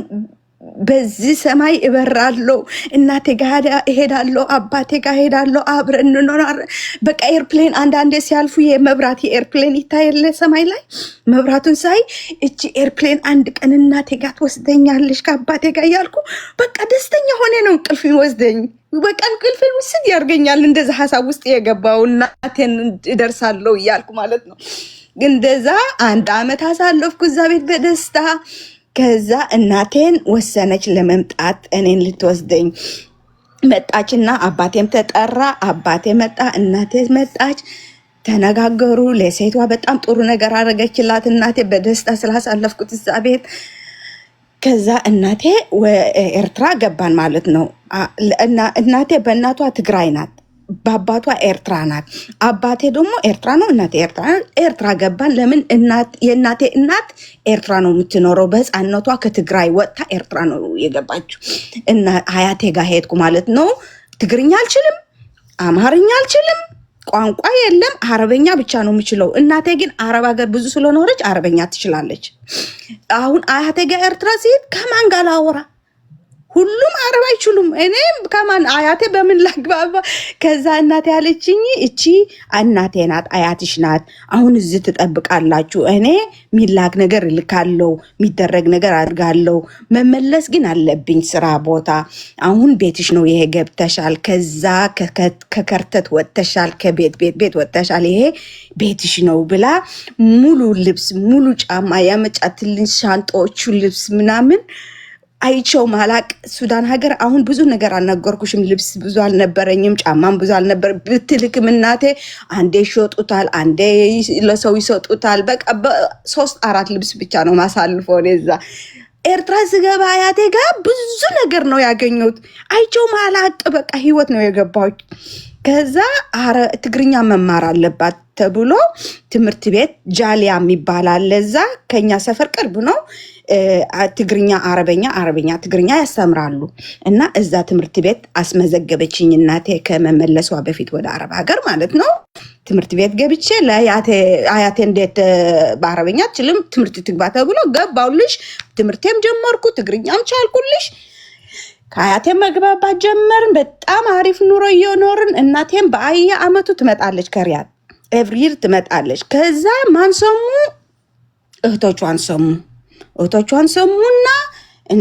S3: በዚህ ሰማይ እበራለሁ፣ እናቴ ጋር እሄዳለሁ፣ አባቴ ጋር እሄዳለሁ፣ አብረን እንኖራለን። በቃ ኤርፕሌን አንዳንዴ ሲያልፉ የመብራት የኤርፕሌን ይታያል ሰማይ ላይ። መብራቱን ሳይ እቺ ኤርፕሌን አንድ ቀን እናቴ ጋር ትወስደኛለሽ ከአባቴ ጋር እያልኩ በቃ ደስተኛ ሆኔ ነው እንቅልፍ ይወስደኝ። በቃ እንቅልፍ ውስድ ያርገኛል። እንደዛ ሀሳብ ውስጥ የገባው እናቴን እደርሳለሁ እያልኩ ማለት ነው። ግን እንደዛ 1 ዓመት አሳለፍኩ እዛ ቤት በደስታ። ከዛ እናቴን ወሰነች ለመምጣት እኔን ልትወስደኝ መጣችና አባቴም ተጠራ። አባቴ መጣ፣ እናቴ መጣች፣ ተነጋገሩ። ለሴቷ በጣም ጥሩ ነገር አደረገችላት እናቴ በደስታ ስላሳለፍኩት እዛ ቤት። ከዛ እናቴ ኤርትራ ገባን ማለት ነው። እናቴ በእናቷ ትግራይ ናት፣ በአባቷ ኤርትራ ናት። አባቴ ደግሞ ኤርትራ ነው፣ እናቴ ኤርትራ ገባን። ለምን የእናቴ እናት ኤርትራ ነው የምትኖረው። በህፃነቷ ከትግራይ ወጥታ ኤርትራ ነው የገባችው እና አያቴ ጋር ሄድኩ ማለት ነው። ትግርኛ አልችልም፣ አማርኛ አልችልም፣ ቋንቋ የለም፣ አረበኛ ብቻ ነው የምችለው። እናቴ ግን አረብ ሀገር ብዙ ስለኖረች አረበኛ ትችላለች። አሁን አያቴ ጋር ኤርትራ ሲሄድ ከማን ጋር ላወራ? ሁሉም አረብ አይችሉም። እኔም ከማን አያቴ በምን ላግባባ? ከዛ እናቴ ያለችኝ እቺ እናቴ ናት፣ አያትሽ ናት። አሁን እዚህ ትጠብቃላችሁ። እኔ ሚላክ ነገር እልካለሁ፣ የሚደረግ ነገር አድርጋለሁ። መመለስ ግን አለብኝ ስራ ቦታ። አሁን ቤትሽ ነው ይሄ፣ ገብተሻል። ከዛ ከከርተት ወጥተሻል፣ ከቤት ቤት ወጥተሻል። ይሄ ቤትሽ ነው ብላ ሙሉ ልብስ ሙሉ ጫማ ያመጫትልኝ፣ ሻንጣዎቹ ልብስ ምናምን አይቸው ማላቅ። ሱዳን ሀገር አሁን ብዙ ነገር አልነገርኩሽም። ልብስ ብዙ አልነበረኝም፣ ጫማም ብዙ አልነበር። ብትልክም እናቴ አንዴ ይሸጡታል፣ አንዴ ለሰው ይሰጡታል። በቃ 3-4 ልብስ ብቻ ነው ማሳልፎ። እዛ ኤርትራ ስገባ አያቴ ጋር ብዙ ነገር ነው ያገኘሁት። አይቸው ማላቅ በቃ ህይወት ነው የገባሁት። ከዛ ትግርኛ መማር አለባት ተብሎ ትምህርት ቤት ጃሊያ የሚባል አለ። እዛ ከኛ ሰፈር ቅርብ ነው። ትግርኛ አረበኛ ትግርኛ ያስተምራሉ። እና እዛ ትምህርት ቤት አስመዘገበችኝ እናቴ ከመመለሷ በፊት ወደ አረብ ሀገር ማለት ነው። ትምህርት ቤት ገብቼ ለአያቴ እንዴት በአረበኛ አትችልም ትምህርት ትግባ ተብሎ ገባሁልሽ። ትምህርቴም ጀመርኩ፣ ትግርኛም ቻልኩልሽ። ከአያቴ መግባባት ጀመርን። በጣም አሪፍ ኑሮ እየኖርን። እናቴም በየአመቱ ትመጣለች ከሪያድ ኤቭሪር ትመጣለች። ከዛ ማን ሰሙ? እህቶቿን ሰሙና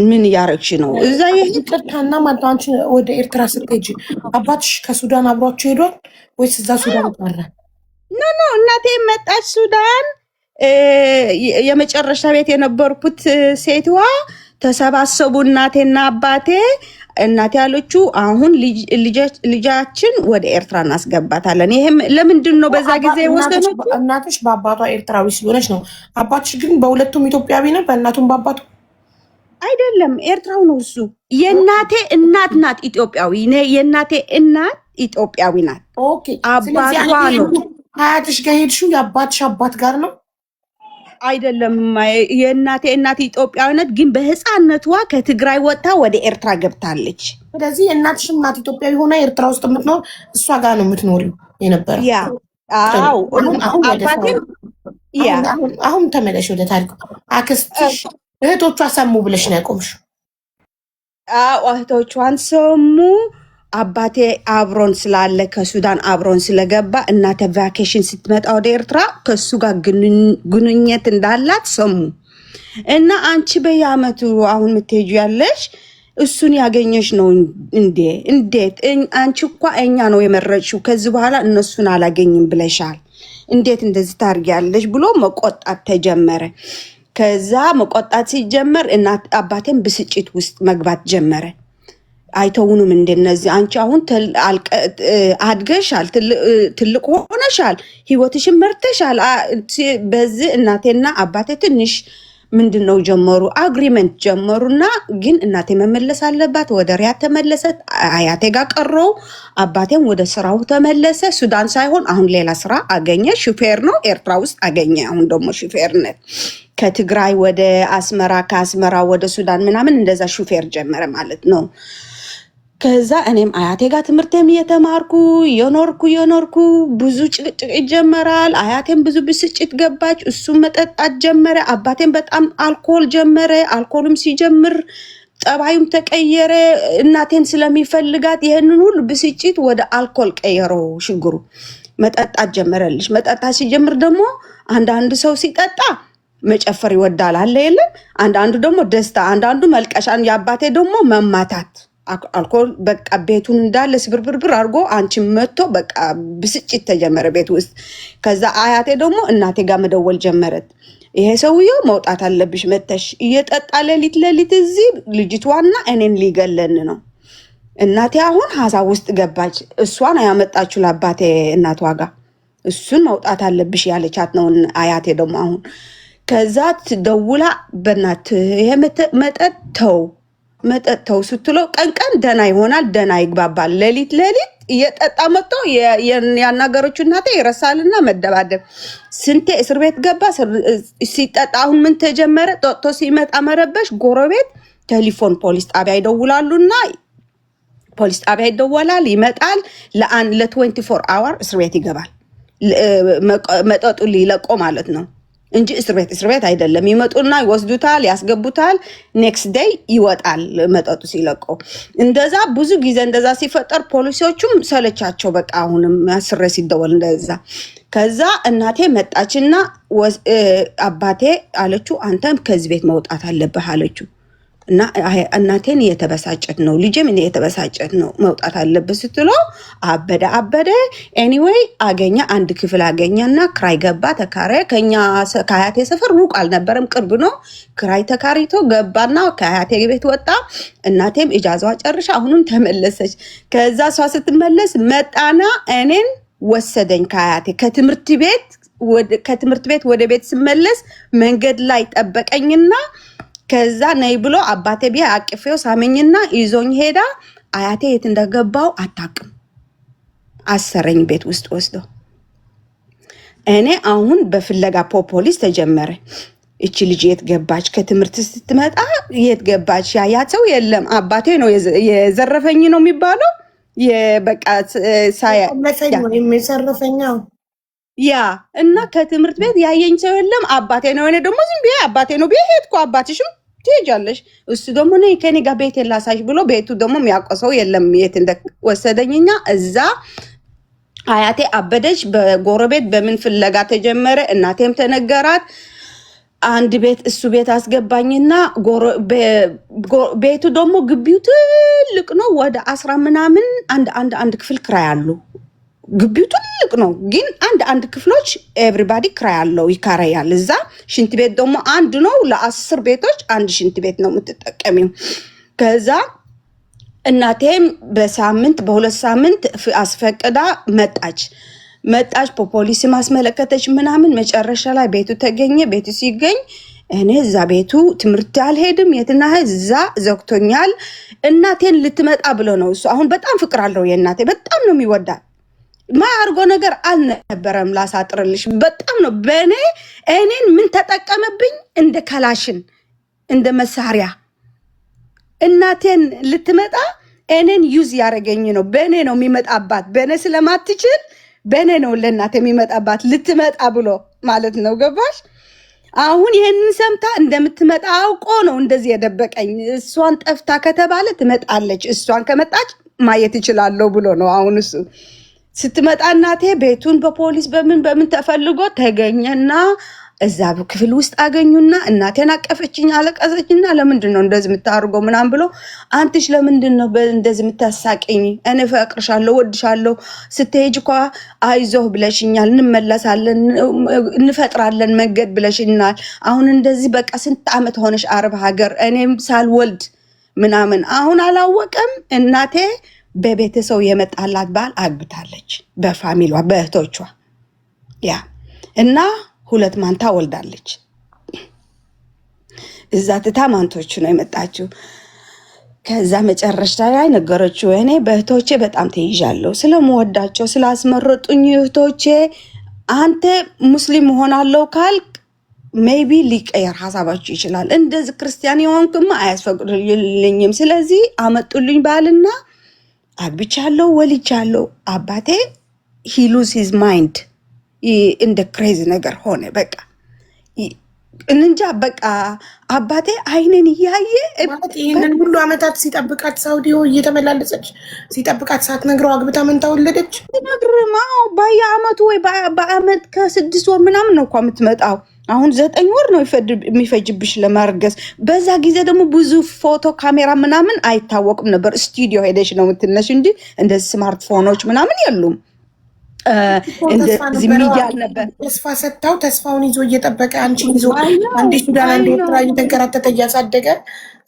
S3: ምን እያረግሽ ነው? እዛ
S2: ይቅርታና ማለት አንቺ ወደ ኤርትራ ስትሄጂ አባትሽ ከሱዳን አብሯቸው ሄዷል ወይስ እዛ ሱዳን ቀረ?
S3: ኖ እናቴ መጣች ሱዳን። የመጨረሻ ቤት የነበርኩት ሴትዋ ተሰባሰቡ እናቴና አባቴ። እናቴ ያለችው አሁን ልጃችን ወደ ኤርትራ እናስገባታለን። ይሄም ለምንድን ነው በዛ ጊዜ ወሰነች?
S2: እናትሽ በአባቷ ኤርትራዊ ስለሆነች ነው። አባትሽ ግን በሁለቱም ኢትዮጵያዊ ነው፣ በእናቱም በአባቱ
S3: አይደለም፣ ኤርትራው ነው እሱ። የእናቴ እናት ናት ኢትዮጵያዊ። የእናቴ እናት ኢትዮጵያዊ ናት።
S2: ኦኬ።
S3: አባቷ ነው።
S2: አያትሽ ጋር ሄድሽው የአባትሽ አባት ጋር ነው?
S3: አይደለም፣ የእናቴ እናት ኢትዮጵያዊነት ግን በህፃነቷ ከትግራይ ወጥታ ወደ ኤርትራ ገብታለች።
S2: ስለዚህ የእናትሽ እናት ኢትዮጵያዊ ሆና ኤርትራ ውስጥ የምትኖር እሷ ጋር ነው የምትኖሪው የነበረ። አሁን ተመለሽ ወደ ታሪኩ። አክስትሽ እህቶቿ ሰሙ ብለሽ ነው ያቆምሽው?
S3: እህቶቿን ሰሙ። አባቴ አብሮን ስላለ ከሱዳን አብሮን ስለገባ እናተ ቫኬሽን ስትመጣ ወደ ኤርትራ ከሱ ጋር ግንኙነት እንዳላት ሰሙ። እና አንቺ በየአመቱ አሁን የምትሄጁ ያለሽ እሱን ያገኘሽ ነው እንዴ? እንዴት አንቺ እኮ እኛ ነው የመረጥሽው፣ ከዚህ በኋላ እነሱን አላገኝም ብለሻል፣ እንዴት እንደዚህ ታርጊያለሽ ብሎ መቆጣት ተጀመረ። ከዛ መቆጣት ሲጀመር እናት አባቴን ብስጭት ውስጥ መግባት ጀመረ። አይተውንም እንደነዚህ አንቺ አሁን አድገሻል፣ ትልቅ ሆነሻል፣ ህይወትሽን መርተሻል። በዚህ እናቴና አባቴ ትንሽ ምንድነው ጀመሩ፣ አግሪመንት ጀመሩና ግን እናቴ መመለስ አለባት። ወደ ሪያድ ተመለሰት። አያቴ ጋር ቀረው። አባቴም ወደ ስራው ተመለሰ። ሱዳን ሳይሆን አሁን ሌላ ስራ አገኘ። ሹፌር ነው፣ ኤርትራ ውስጥ አገኘ። አሁን ደግሞ ሹፌርነት ከትግራይ ወደ አስመራ፣ ከአስመራ ወደ ሱዳን ምናምን እንደዛ ሹፌር ጀመረ ማለት ነው። ከዛ እኔም አያቴ ጋር ትምህርቴም እየተማርኩ የኖርኩ ብዙ ጭቅጭቅ ይጀመራል። አያቴም ብዙ ብስጭት ገባች። እሱም መጠጣት ጀመረ። አባቴም በጣም አልኮል ጀመረ። አልኮልም ሲጀምር ጠባዩም ተቀየረ። እናቴን ስለሚፈልጋት ይህንን ሁሉ ብስጭት ወደ አልኮል ቀየረው። ችግሩ መጠጣት ጀመረልሽ። መጠጣት ሲጀምር ደግሞ አንዳንድ ሰው ሲጠጣ መጨፈር ይወዳል አለ የለም። አንዳንዱ ደግሞ ደስታ፣ አንዳንዱ መልቀሻን። የአባቴ ደግሞ መማታት አልኮል በቃ ቤቱን እንዳለ ስብርብርብር አድርጎ አንቺን መጥቶ በቃ ብስጭት ተጀመረ ቤት ውስጥ። ከዛ አያቴ ደግሞ እናቴ ጋር መደወል ጀመረት። ይሄ ሰውየው መውጣት አለብሽ መተሽ፣ እየጠጣ ሌሊት እዚህ ልጅቷና እኔን ሊገለን ነው። እናቴ አሁን ሀሳብ ውስጥ ገባች። እሷን ያመጣችሁ ለአባቴ እናቷ ጋር እሱን መውጣት አለብሽ ያለቻት ነው አያቴ ደግሞ አሁን። ከዛ ትደውላ በእናት ይሄ መጠጥተው ስትለው ቀን ደና ይሆናል፣ ደና ይግባባል። ሌሊት እየጠጣ መጥቶ ያናገረችው እናቴ ይረሳልና መደባደብ። ስንቴ እስር ቤት ገባ ሲጠጣ። አሁን ምን ተጀመረ? ጠጥቶ ሲመጣ መረበሽ። ጎረቤት ቴሌፎን ፖሊስ ጣቢያ ይደውላሉና ፖሊስ ጣቢያ ይደወላል፣ ይመጣል። ለ24 አወር እስር ቤት ይገባል። መጠጡ ሊለቆ ማለት ነው እንጂ እስር ቤት አይደለም። ይመጡና ይወስዱታል፣ ያስገቡታል። ኔክስት ዴይ ይወጣል መጠጡ ሲለቀው። እንደዛ ብዙ ጊዜ እንደዛ ሲፈጠር ፖሊሶቹም ሰለቻቸው። በቃ አሁንም አስሬ ሲደወል እንደዛ። ከዛ እናቴ መጣችና አባቴ አለችው አንተም ከዚህ ቤት መውጣት አለብህ አለችው። እና እናቴን እየተበሳጨት ነው፣ ልጄም እየተበሳጨት ነው፣ መውጣት አለብህ ስትለው አበደ። ኤኒዌይ አገኘ፣ አንድ ክፍል አገኘና ክራይ ገባ፣ ተካረ። ከአያቴ ሰፈር ሩቅ አልነበረም፣ ቅርብ ነው። ክራይ ተካሪቶ ገባና ከአያቴ ቤት ወጣ። እናቴም ኢጃዛዋ ጨርሻ አሁንም ተመለሰች። ከዛ እሷ ስትመለስ መጣና እኔን ወሰደኝ ከአያቴ ከትምህርት ቤት ወደ ቤት ስመለስ መንገድ ላይ ጠበቀኝና ከዛ ነይ ብሎ አባቴ ቢያ አቅፌው ሳመኝና ይዞኝ ሄዳ። አያቴ የት እንደገባው አታውቅም። አሰረኝ ቤት ውስጥ ወስዶ። እኔ አሁን በፍለጋ ፖሊስ ተጀመረ። እቺ ልጅ የት ገባች? ከትምህርት ስትመጣ የት ገባች? ያያት ሰው የለም። አባቴ ነው የዘረፈኝ ነው የሚባለው። የበቃ
S2: የሰረፈኛው
S3: ያ እና ከትምህርት ቤት ያየኝ ሰው የለም። አባቴ ነው። እኔ ደግሞ ዝም ብዬ አባቴ ነው ብዬ ሄድኩ። አባትሽም ትሄጃለሽ፣ እሱ ደግሞ ነይ ከኔ ጋር ቤት ላሳይሽ ብሎ ቤቱ ደግሞ የሚያውቀው ሰው የለም የት እንደወሰደኝና እዛ አያቴ አበደች። በጎረቤት በምን ፍለጋ ተጀመረ። እናቴም ተነገራት። አንድ ቤት እሱ ቤት አስገባኝና ቤቱ ደግሞ ግቢው ትልቅ ነው። ወደ 10 ምናምን አንድ ክፍል ክራይ አሉ። ግቢው ትልቅ ነው፣ ግን አንድ ክፍሎች ኤቭሪባዲ ክራይ አለው፣ ይካራያል። እዛ ሽንት ቤት ደግሞ አንድ ነው። ለ10 ቤቶች አንድ ሽንት ቤት ነው የምትጠቀሚው። ከዛ እናቴም በ2 ሳምንት አስፈቅዳ መጣች። ፖሊስ ማስመለከተች ምናምን። መጨረሻ ላይ ቤቱ ተገኘ። ቤቱ ሲገኝ እኔ እዛ ቤቱ ትምህርት አልሄድም፣ የትና እዛ ዘግቶኛል። እናቴን ልትመጣ ብሎ ነው እሱ። አሁን በጣም ፍቅር አለው የእናቴ፣ በጣም ነው የሚወዳት። ማያርጎ ነገር አልነበረም። ላሳጥርልሽ በጣም ነው እኔን ምን ተጠቀመብኝ? እንደ ከላሽን እንደ መሳሪያ እናቴን ልትመጣ እኔን ዩዝ ያደረገኝ ነው። በእኔ ነው የሚመጣባት። በእኔ ስለማትችል በእኔ ነው ለእናቴ የሚመጣባት ልትመጣ ብሎ ማለት ነው። ገባሽ? አሁን ይህንን ሰምታ እንደምትመጣ አውቆ ነው እንደዚህ የደበቀኝ። እሷን ጠፍታ ከተባለ ትመጣለች፣ እሷን ከመጣች ማየት ይችላለሁ ብሎ ነው። አሁን እሱ ስትመጣ እናቴ ቤቱን በፖሊስ በምን ተፈልጎ ተገኘና እዛ ክፍል ውስጥ አገኙና እናቴን አቀፈችኝ፣ አለቀሰችና ለምንድን ነው እንደዚህ የምታርገው ምናምን ብሎ አንተሽ ለምንድን ነው እንደዚህ የምታሳቀኝ? እኔ ፈቅርሻለሁ፣ ወድሻለሁ፣ ስትሄጂ እኮ አይዞህ ብለሽኛል፣ እንመለሳለን፣ እንፈጥራለን መንገድ ብለሽኛል። አሁን እንደዚህ በቃ ስንት ዓመት ሆነሽ አረብ ሀገር እኔም ሳልወልድ ምናምን። አሁን አላወቀም። እናቴ በቤተሰው የመጣላት ባል አግብታለች፣ በፋሚሊዋ በእህቶቿ ያ እና 2 ማንታ ወልዳለች። እዛ ትታ ማንቶቹ ነው የመጣችው። ከዛ መጨረሻ ላይ ነገረችው፣ እኔ በእህቶቼ በጣም ተይዣለሁ፣ ስለምወዳቸው ስላስመረጡኝ እህቶቼ አንተ ሙስሊም ሆናለሁ ካልክ ሜይቢ ሊቀየር ሀሳባችሁ ይችላል። እንደዚህ ክርስቲያን የሆንክማ አያስፈቅድልኝም። ስለዚህ አመጡልኝ ባልና አግብቻለሁ፣ ወልጃለሁ። አባቴ he lose his mind እንደ ክሬዚ ነገር ሆነ። በቃ እንጃ በቃ አባቴ አይነን እያየ
S2: ማለት ይህንን ሁሉ አመታት ሲጠብቃት ሳውዲዮ እየተመላለሰች ሲጠብቃት ሳትነግረው አግብታ መንታ ወለደች።
S3: ነግርማው በየአመቱ ወይ በአመት ከ6 ወር ምናምን ነው እኮ የምትመጣው። አሁን 9 ወር ነው የሚፈጅብሽ ለማርገዝ። በዛ ጊዜ ደግሞ ብዙ ፎቶ ካሜራ ምናምን አይታወቅም ነበር። ስቱዲዮ ሄደሽ ነው የምትነሽ እንጂ እንደዚህ ስማርትፎኖች ምናምን የሉም። እንደዚህ ሚዲያ ነበር።
S2: ተስፋ ሰጥታው ተስፋውን ይዞ እየጠበቀ አንቺን ይዞ አንዴ ሱዳን አንዴ ኤርትራ እየተንከራተተ እያሳደገ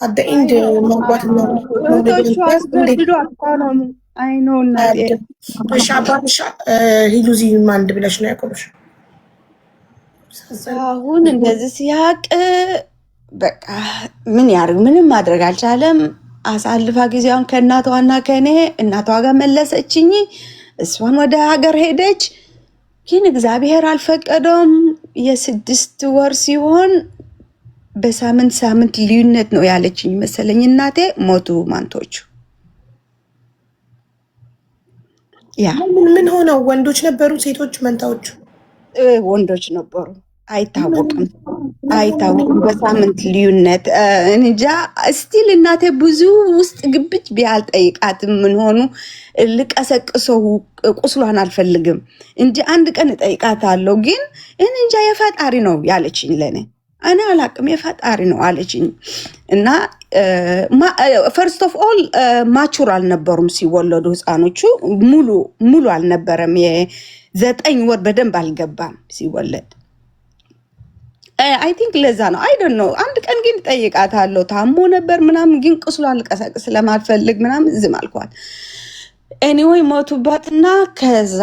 S2: አደ ኢንድ ማግባት ነው። እሺ አባትሽ ሂሉዚ ማንድ ብለሽ ነው ያቆምሽ።
S3: አሁን እንደዚህ ሲያቅ በቃ ምን ያርግ? ምንም ማድረግ አልቻለም። አሳልፋ ጊዜዋን ከእናቷና ከኔ እናቷ ጋር መለሰችኝ። እሷን ወደ ሀገር ሄደች። ግን እግዚአብሔር አልፈቀደም። የ6 ወር ሲሆን በሳምንት ልዩነት ነው ያለችኝ መሰለኝ እናቴ። ሞቱ ማንቶቹ። ያ
S2: ምን ሆነው ወንዶች ነበሩ ሴቶች መንታዎቹ?
S3: ወንዶች ነበሩ። አይታወቅም አይታወቅም። በሳምንት ልዩነት እንጃ። ስቲል እናቴ ብዙ ውስጥ ግብች ቢያልጠይቃትም ምን ሆኑ ልቀሰቅሰው ቁስሏን አልፈልግም እንጂ አንድ ቀን እጠይቃታለሁ። ግን እንጃ የፈጣሪ ነው ያለችኝ ለኔ። እኔ አላቅም የፈጣሪ ነው አለችኝ። እና ፈርስት ኦፍ ኦል ማቹር አልነበሩም ሲወለዱ ህፃኖቹ። ሙሉ አልነበረም። የ9 ወር በደንብ አልገባም ሲወለድ። አይ ቲንክ ለዛ ነው። አይ ዶንት ኖ። አንድ ቀን ግን ጠይቃታለሁ ታሞ ነበር ምናምን፣ ግን ቁስሏን ልቀሰቅስ ስለማልፈልግ ምናምን ዝም አልኳት። ኤኒዌይ ሞቱባትና ከዛ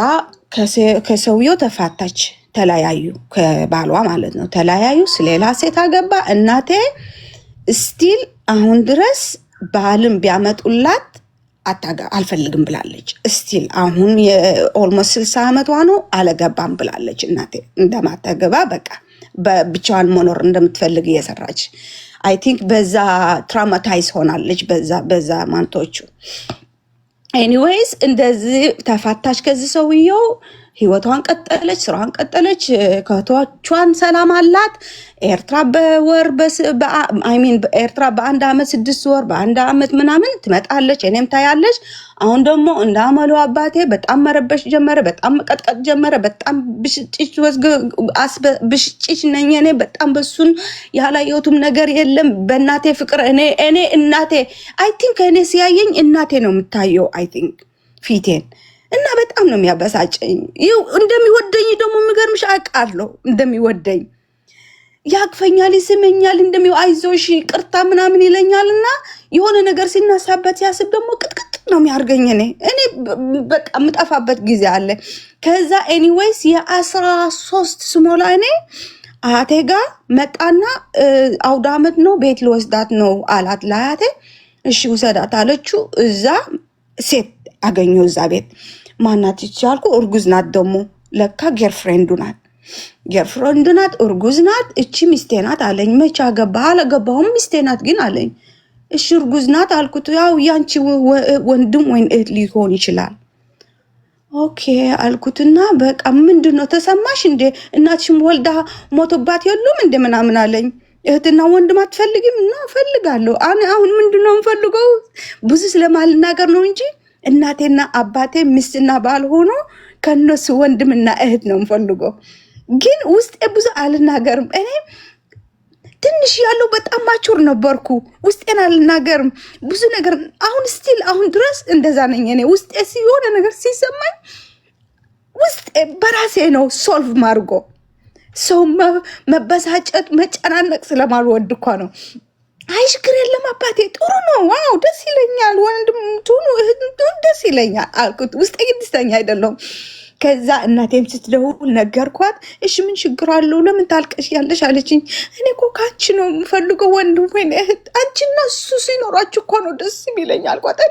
S3: ከሰውየው ተፋታች፣ ተለያዩ። ከባሏ ማለት ነው ተለያዩ። ስለሌላ ሴት አገባ። እናቴ ስቲል አሁን ድረስ ባልም ቢያመጡላት አልፈልግም ብላለች። ስቲል አሁን የኦልሞስት 60 ዓመቷ ነው። አለገባም ብላለች እናቴ። እንደማታገባ በቃ ብቻዋን መኖር እንደምትፈልግ እየሰራች አይ ቲንክ በዛ ትራውማታይዝ ሆናለች በዛ ማንቶቹ። ኤኒዌይስ እንደዚህ ተፋታች ከዚህ ሰውየው። ህይወቷን ቀጠለች፣ ስራዋን ቀጠለች። ከቶቿን ሰላም አላት። ኤርትራ ኤርትራ በአንድ ዓመት 6 ወር በአንድ ዓመት ምናምን ትመጣለች። እኔም ታያለች። አሁን ደግሞ እንዳመሉ አባቴ በጣም መረበሽ ጀመረ፣ በጣም መቀጥቀጥ ጀመረ። በጣም ብሽጭት ነኝ እኔ በጣም በሱን ያላየሁትም ነገር የለም። በእናቴ ፍቅር እኔ እናቴ አይ ቲንክ እኔ ሲያየኝ እናቴ ነው የምታየው አይ ቲንክ ፊቴን እና በጣም ነው የሚያበሳጨኝ። እንደሚወደኝ ደግሞ የሚገርምሽ አውቃለሁ እንደሚወደኝ ያቅፈኛል፣ ይስመኛል፣ አይዞሽ ቅርታ ምናምን ይለኛል። እና የሆነ ነገር ሲነሳበት ሲያስብ ደግሞ ቅጥቅጥ ነው የሚያርገኝ። እኔ በቃ የምጠፋበት ጊዜ አለ። ከዛ ኤኒዌይስ የ13 ስሞላ እኔ አያቴ ጋር መጣና አውደ ዓመት ነው ቤት ልወስዳት ነው አላት ለአያቴ። እሺ ውሰዳት አለችው። እዛ ሴት አገኘው እዛ ቤት። ማናት ይቻልኩ? እርጉዝ ናት። ደግሞ ለካ ጌርፍሬንዱ ናት፣ እርጉዝ ናት። እቺ ሚስቴ ናት አለኝ። መቼ አገባ? አላገባሁም ሚስቴ ናት ግን አለኝ። እሺ እርጉዝ ናት አልኩት። ያው ያንቺ ወንድም ወይን እህት ሊሆን ይችላል። ኦኬ አልኩትና በቃ ምንድነው ተሰማሽ እንዴ? እናትሽም ወልዳ ሞቶባት የሉም እንደ ምናምን አለኝ። እህትና ወንድም አትፈልጊም? እና ፈልጋለሁ። አሁን ምንድነው የምፈልገው? ብዙ ስለማልናገር ነው እንጂ እናቴና አባቴ ሚስትና ባል ሆኖ ከነሱ ወንድምና እህት ነው የምፈልገው። ግን ውስጤ ብዙ አልናገርም። እኔ ትንሽ ያለው በጣም ማቹር ነበርኩ። ውስጤን አልናገርም ብዙ ነገር። አሁን ስቲል አሁን ድረስ እንደዛ ነኝ እኔ። ውስጤ የሆነ ነገር ሲሰማኝ ውስጤ በራሴ ነው ሶልቭ ማርጎ። ሰው መበሳጨት መጨናነቅ ስለማልወድ እኮ ነው። አይ ችግር የለም አባቴ ጥሩ ነው፣ ዋው ደስ ይለኛል፣ ወንድም ትሁኑ እህት ደስ ይለኛል አልኩት። ውስጤ ግድስተኛ አይደለም። ከዛ እናቴም ስትደውል ነገርኳት። እሺ ምን ችግር አለው? ለምን ታልቀሽ ያለሽ አለችኝ። እኔ እኮ ካንቺ ነው የምፈልገው ወንድም ወይ እህት፣ አንቺና እሱ ሲኖራችሁ እኮ ነው ደስ የሚለኝ አልኳት።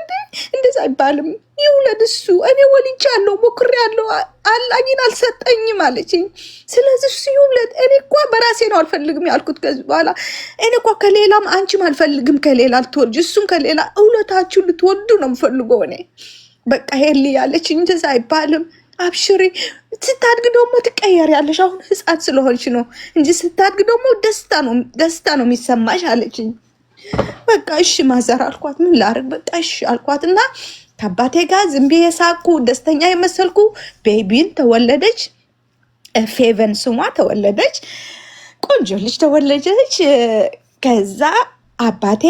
S3: እንደዛ አይባልም፣ ይውለድ እሱ። እኔ ወልጃለሁ፣ ሞክሬያለሁ፣ አላኝን አልሰጠኝም አለችኝ። ስለዚህ እሱ ይውለድ። እኔ እኮ በራሴ ነው አልፈልግም ያልኩት። ከዚህ በኋላ እኔ እኮ ከሌላም አንቺም አልፈልግም ከሌላ ልትወልጅ፣ እሱም ከሌላ እውለታችሁ ልትወዱ ነው የምፈልገው እኔ። በቃ ሄል ያለችኝ። እንደዛ አይባልም፣ አብሽሪ፣ ስታድግ ደግሞ ትቀየሪያለሽ። አሁን ህፃን ስለሆንሽ ነው እንጂ ስታድግ ደግሞ ደስታ ነው የሚሰማሽ አለችኝ። በቃ እሺ ማዘር አልኳት። ምን ላድርግ በቃ እሺ አልኳት። እና ከአባቴ ጋር ዝም ብዬ ሳቅኩ፣ ደስተኛ የመሰልኩ። ቤቢን ተወለደች፣ ፌቨን ስሟ ተወለደች፣ ቆንጆ ልጅ ተወለደች። ከዛ አባቴ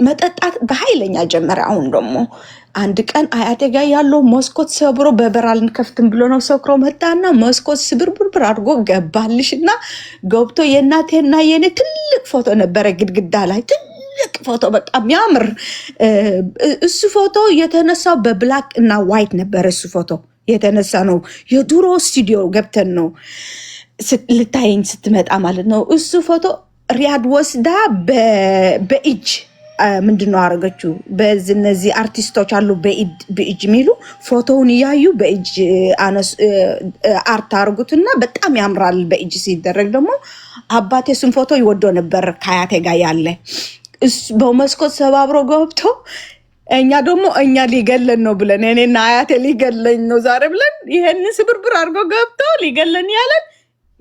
S3: መጠጣት በኃይለኛ ጀመረ። አሁን ደግሞ አንድ ቀን አያቴ ጋር ያለው መስኮት ሰብሮ በበር አልንከፍትም ብሎ ነው ሰክሮ መጣና መስኮት ስብርብርብር አድርጎ ገባልሽ። እና ገብቶ የእናቴና የኔ ትልቅ ፎቶ ነበረ ግድግዳ ላይ፣ ትልቅ ፎቶ በጣም ያምር። እሱ ፎቶ የተነሳው በብላክ እና ዋይት ነበረ። እሱ ፎቶ የተነሳ ነው የድሮ ስቱዲዮ ገብተን ነው ልታየኝ ስትመጣ ማለት ነው። እሱ ፎቶ ሪያድ ወስዳ በእጅ ምንድነው አረገችው? በዚህ እነዚህ አርቲስቶች አሉ በእጅ የሚሉ ፎቶውን እያዩ በእጅ አርት አርጉትና በጣም ያምራል። በእጅ ሲደረግ ደግሞ አባቴ እሱን ፎቶ ይወዶ ነበር። ከአያቴ ጋር ያለ በመስኮት ሰባብሮ ገብቶ እኛ ደግሞ እኛ ሊገለን ነው ብለን እኔና አያቴ ሊገለኝ ነው ዛሬ ብለን ይሄን ስብርብር አድርጎ ገብቶ ሊገለን ያለን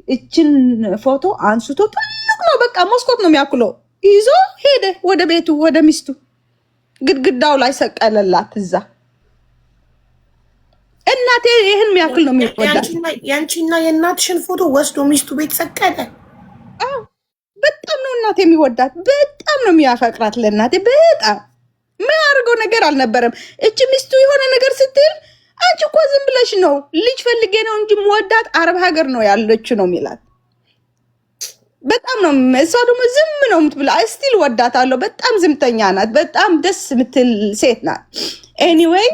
S3: እችን ፎቶ አንስቶ ትልቅ ነው በቃ መስኮት ነው የሚያክለው ይዞ ሄደ ወደ ቤቱ ወደ ሚስቱ ግድግዳው ላይ ሰቀለላት እዛ። እናቴ ይሄን የሚያክል ነው የሚወዳት።
S2: ያንቺና የእናትሽን ፎቶ ወስዶ ሚስቱ ቤት ሰቀለ።
S3: በጣም ነው እናቴ የሚወዳት፣ በጣም ነው የሚያፈቅራት። ለእናቴ በጣም የሚያደርገው ነገር አልነበረም። እቺ ሚስቱ የሆነ ነገር ስትል አንቺ እኮ ዝም ብለሽ ነው ልጅ ፈልጌ ነው እንጂ የምወዳት አረብ ሀገር ነው ያለች ነው የሚላት። በጣም ነው እሷ ደግሞ ዝም ነው የምትብላ። ስቲል ወዳታለሁ። በጣም ዝምተኛ ናት። በጣም ደስ የምትል ሴት ናት። ኤኒዌይ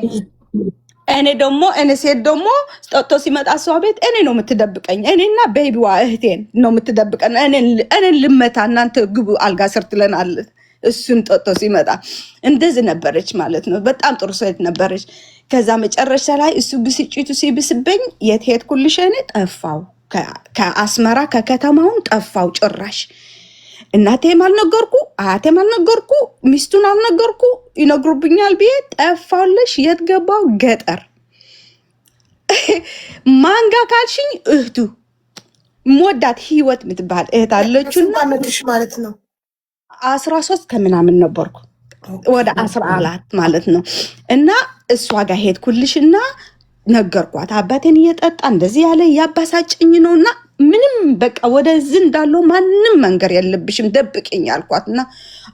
S3: እኔ ሴት ደግሞ ጠጥቶ ሲመጣ እሷ ቤት እኔ ነው የምትደብቀኝ። እኔና ቤቢዋ እህቴን ነው የምትደብቀን። እኔን ልመታ እናንተ ግቡ አልጋ ስር ትለናል። እሱን ጠጥቶ ሲመጣ እንደዚህ ነበረች ማለት ነው። በጣም ጥሩ ሴት ነበረች። ከዛ መጨረሻ ላይ እሱ ብስጭቱ ሲብስበኝ የት ሄድኩልሽ? እኔ ጠፋው፣ ከአስመራ ከከተማውን ጠፋው ጭራሽ። እናቴም አልነገርኩ፣ አያቴም አልነገርኩ፣ ሚስቱን አልነገርኩ። ይነግሩብኛል ብዬ ጠፋለሽ። የት ገባው? ገጠር። ማንጋ ካልሽኝ እህቱ ሞዳት ህይወት የምትባል እህት አለችና
S2: ማለት ነው
S3: 13 ከምናምን ነበርኩ ወደ 14 ማለት ነው። እና እሷ ጋር ሄድኩልሽና ነገርኳት። አባቴን እየጠጣ እንደዚህ ያለ እያባሳጭኝ ነውና ምንም በቃ ወደዚህ እንዳለው ማንም መንገር የለብሽም ደብቅኝ አልኳትና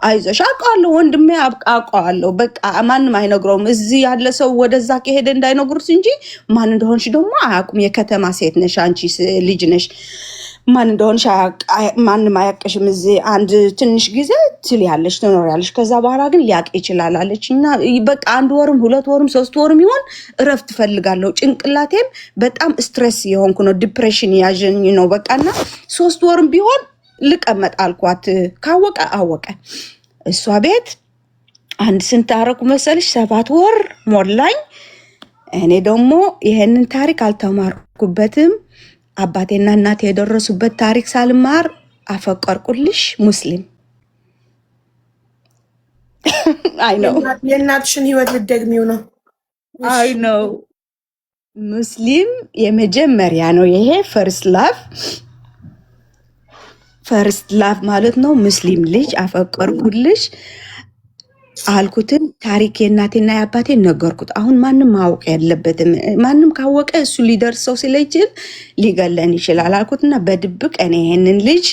S3: አይዞሽ አውቀዋለሁ ወንድሜ አውቀዋለሁ በቃ ማንም አይነግረውም። እዚህ ያለ ሰው ወደዛ ከሄደ እንዳይነግሩት እንጂ ማን እንደሆንሽ ደግሞ አያውቁም። የከተማ ሴት ነሽ አንቺ ልጅ ነሽ ማን እንደሆንሽ ማንም አያውቅሽም። እዚህ አንድ ትንሽ ጊዜ ትልያለሽ ትኖሪያለሽ፣ ከዛ በኋላ ግን ሊያውቅ ይችላል አለች እና በቃ 1 ወርም 2 ወርም 3 ወርም ይሆን እረፍት ፈልጋለሁ። ጭንቅላቴም በጣም ስትሬስ የሆንኩ ነው፣ ዲፕሬሽን ያዥኝ ነው በቃና 3 ወርም ቢሆን ልቀመጥ አልኳት። ካወቀ አወቀ። እሷ ቤት አንድ ስንት አረኩ መሰልሽ 7 ወር ሞላኝ። እኔ ደግሞ ይሄንን ታሪክ አልተማርኩበትም። አባቴና እናቴ የደረሱበት ታሪክ ሳልማር አፈቀርኩልሽ ሙስሊም። አይ ነው
S2: የእናትሽን ህይወት ልትደግሚው ነው።
S3: አይ ነው ሙስሊም የመጀመሪያ ነው ይሄ ፈርስት ላቭ ማለት ነው። ሙስሊም ልጅ አፈቀርኩልሽ አልኩትን ታሪክ የእናቴና የአባቴን ነገርኩት። አሁን ማንም ማወቅ የለበትም። ማንም ካወቀ እሱ ሊደርሰው ስለይችል ሊገለን ይችላል አልኩትና በድብቅ እኔ ይሄንን ልጅ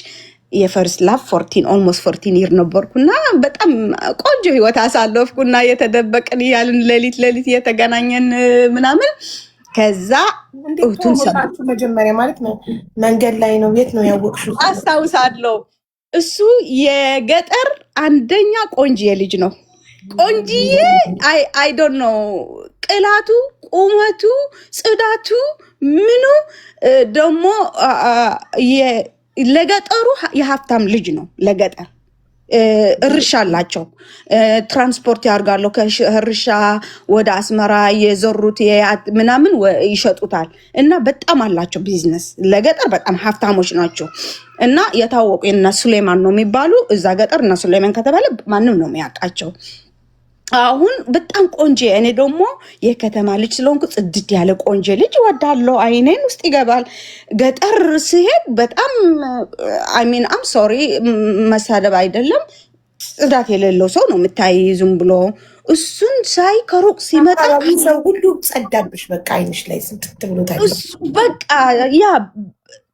S3: የፈርስት ላቭ 14 ይር ነበርኩና በጣም ቆንጆ ህይወት አሳለፍኩና የተደበቅን እያልን ሌሊት እየተገናኘን ምናምን። ከዛ እቱን
S2: ሰማችሁ መጀመሪያ ማለት ነው መንገድ ላይ ነው የት ነው ያወቅሽው?
S3: አስታውሳለሁ። እሱ የገጠር አንደኛ ቆንጆ ልጅ ነው። ቆንጂዬ አይ ዶንት ኖ ቅላቱ፣ ቁመቱ፣ ጽዳቱ ምኑ ደግሞ ለገጠሩ የሀብታም ልጅ ነው። ለገጠር እርሻ አላቸው። ትራንስፖርት ያርጋሉ። ከእርሻ ወደ አስመራ የዘሩት ምናምን ይሸጡታል እና በጣም አላቸው ቢዝነስ። ለገጠር በጣም ሀብታሞች ናቸው እና የታወቁ እና ሱሌማን ነው የሚባሉ እዛ ገጠር እና ሱሌማን ከተባለ ማንም ነው የሚያውቃቸው። አሁን በጣም ቆንጆ እኔ ደግሞ የከተማ ልጅ ስለሆንኩ ጽድት ያለ ቆንጆ ልጅ ወዳለው አይኔን ውስጥ ይገባል። ገጠር ሲሄድ በጣም አም ሶሪ መሳደብ አይደለም ጽዳት የሌለው ሰው ነው የምታይ ዝም ብሎ። እሱን ሳይ ከሩቅ ሲመጣ
S2: ሰው ሁሉ ጸዳብሽ በቃ አይንሽ ላይ ስንት ብሎ
S3: በቃ ያ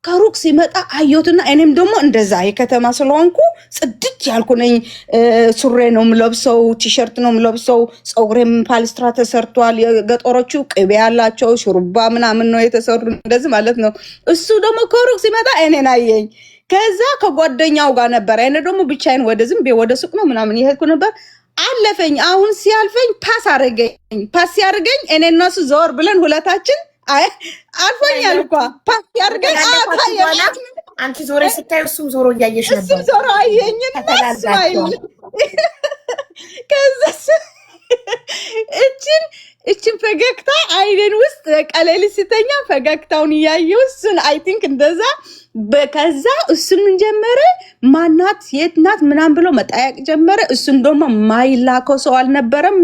S3: ከሩቅ ሲመጣ አየሁትና እኔም ደግሞ እንደዛ የከተማ ስለሆንኩ ጽድት ያልኩ ነኝ። ሱሬ ነው የምለብሰው፣ ቲሸርት ነው የምለብሰው፣ ፀጉሬም ፓልስትራ ተሰርቷል። የገጠሮቹ ቅቤ ያላቸው ሹሩባ ምናምን ነው የተሰሩ እንደዚህ ማለት ነው። እሱ ደግሞ ከሩቅ ሲመጣ እኔን አየኝ። ከዛ ከጓደኛው ጋር ነበር። እኔ ደግሞ ብቻዬን ወደ ዝም ወደ ሱቅ ነው ምናምን የሄድኩ ነበር። አለፈኝ። አሁን ሲያልፈኝ ፓስ ሲያደርገኝ እኔ እና እሱ ዘወር ብለን ሁለታችን አይ አልፎኛል እኮ ፓስ ያርገኝ።
S2: አንቺ ዞሮ ስታይ እሱም ዞሮ እያየሽ ነበር።
S3: እሱም ዞሮ አየኝና ስማይል ከዛ እችን እችን ፈገግታ አይኔን ውስጥ ቀለል ስተኛ ፈገግታውን እያየሁ እሱን አይ ቲንክ እንደዛ ከዛ እሱን ምን ጀመረ ማናት የት ናት ምናምን ብሎ መጠየቅ ጀመረ። እሱን ደግሞ ማይላከው ሰው አልነበረም።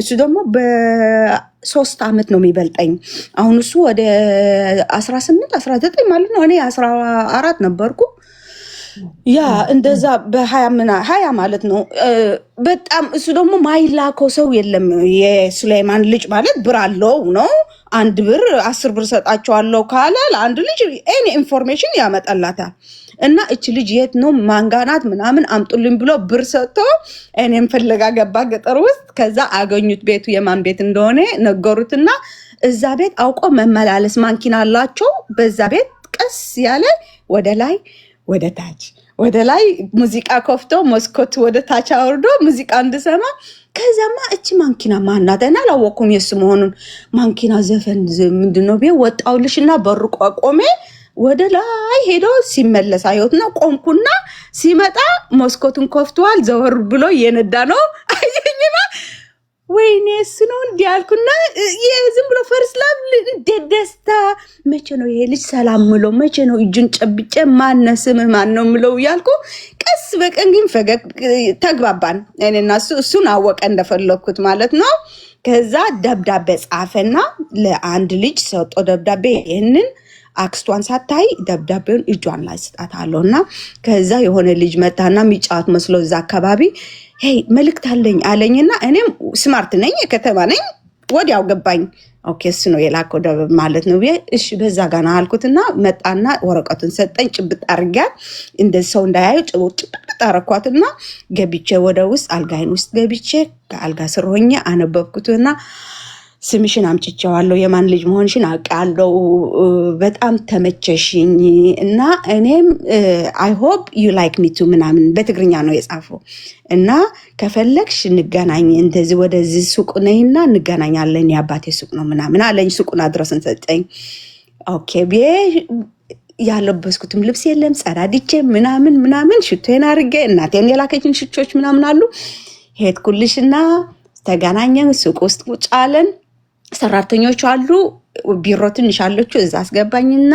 S3: እሱ ደግሞ በ3 ዓመት ነው የሚበልጠኝ። አሁን እሱ ወደ 18 19 ማለት ነው። እኔ 14 ነበርኩ። ያ እንደዛ በ20 ማለት ነው። በጣም እሱ ደግሞ ማይላከው ሰው የለም። የሱሌማን ልጅ ማለት ብር አለው ነው። 1 ብር 10 ብር ሰጣቸዋለሁ ካለ ለአንድ ልጅ ኤኒ ኢንፎርሜሽን ያመጣላታል። እና እች ልጅ የት ነው ማንጋናት ምናምን አምጡልኝ ብሎ ብር ሰጥቶ እኔም ፍለጋ ገባ ገጠር ውስጥ። ከዛ አገኙት ቤቱ የማን ቤት እንደሆነ ነገሩትና እዛ ቤት አውቆ መመላለስ ማንኪና አላቸው። በዛ ቤት ቀስ ያለ ወደ ላይ ወደ ታች ወደ ላይ ሙዚቃ ከፍቶ መስኮት ወደ ታች አውርዶ ሙዚቃ እንድሰማ። ከዛማ እቺ ማንኪና ማናት? እና አላወኩም የሱ መሆኑን። ማንኪና ዘፈን ምንድነው ቢው ወጣውልሽና በሩ ቆቆሜ ወደ ላይ ሄዶ ሲመለስ አየሁትና ቆምኩና ሲመጣ መስኮቱን ከፍቷል። ዘወር ብሎ እየነዳ ነው አየኝና ወይኔ እሱ ነው እንዲህ አልኩና ዝም ብሎ ፈርስት ላቭ እንዴት ደስታ። መቼ ነው ይሄ ልጅ ሰላም ምለው? መቼ ነው እጁን ጨብጬ ማነው ስምህ ማን ነው ምለው እያልኩ ቀስ በቀን ግን ተግባባን። እኔና እሱን አወቀ እንደፈለኩት ማለት ነው። ከዛ ደብዳቤ ጻፈና ለአንድ ልጅ ሰጦ ደብዳቤ ይሄንን አክስቷን ሳታይ ደብዳቤውን እጇን ላይ ስጣታለሁና ከዛ የሆነ ልጅ መጣና ሚጫወት መስሎ እዛ አካባቢ ሄይ መልእክት አለኝ አለኝና እኔም ስማርት ነኝ ከተማ ነኝ ወዲያው ገባኝ። ኦኬ እሱ ነው የላከው ደብዳቤ ማለት ነው። እሺ በዛ ጋና አልኩትና መጣና ወረቀቱን ሰጠኝ። ጭብጥ አርጋ እንደዚህ ሰው እንዳያየው ጭብጥ አረኳትና ገብቼ ወደ ውስጥ አልጋይን ውስጥ ገብቼ ከአልጋ ስር ሆኜ አነበብኩትና ስምሽን አምጭቼዋለሁ የማን ልጅ መሆንሽን አውቃለሁ በጣም ተመቸሽኝ እና እኔም አይ ሆፕ ዩ ላይክ ሚ ቱ ምናምን በትግርኛ ነው የጻፈው እና ከፈለግሽ እንገናኝ እንደዚህ ወደዚህ ሱቅ ነይና እንገናኛለን የአባቴ ሱቅ ነው ምናምን አለኝ። ሱቁን አድረስን ሰጠኝ። ኦኬ ያለበስኩትም ልብስ የለም ጸዳድቼ ምናምን ሽቶዬን አድርጌ እናቴን የላከችን ሽቶች ምናምን አሉ። ሄድኩልሽና ተገናኘን። ሱቅ ውስጥ ቁጭ አለን። ሰራተኞች አሉ ቢሮ ትንሽ አለችው እዛ አስገባኝና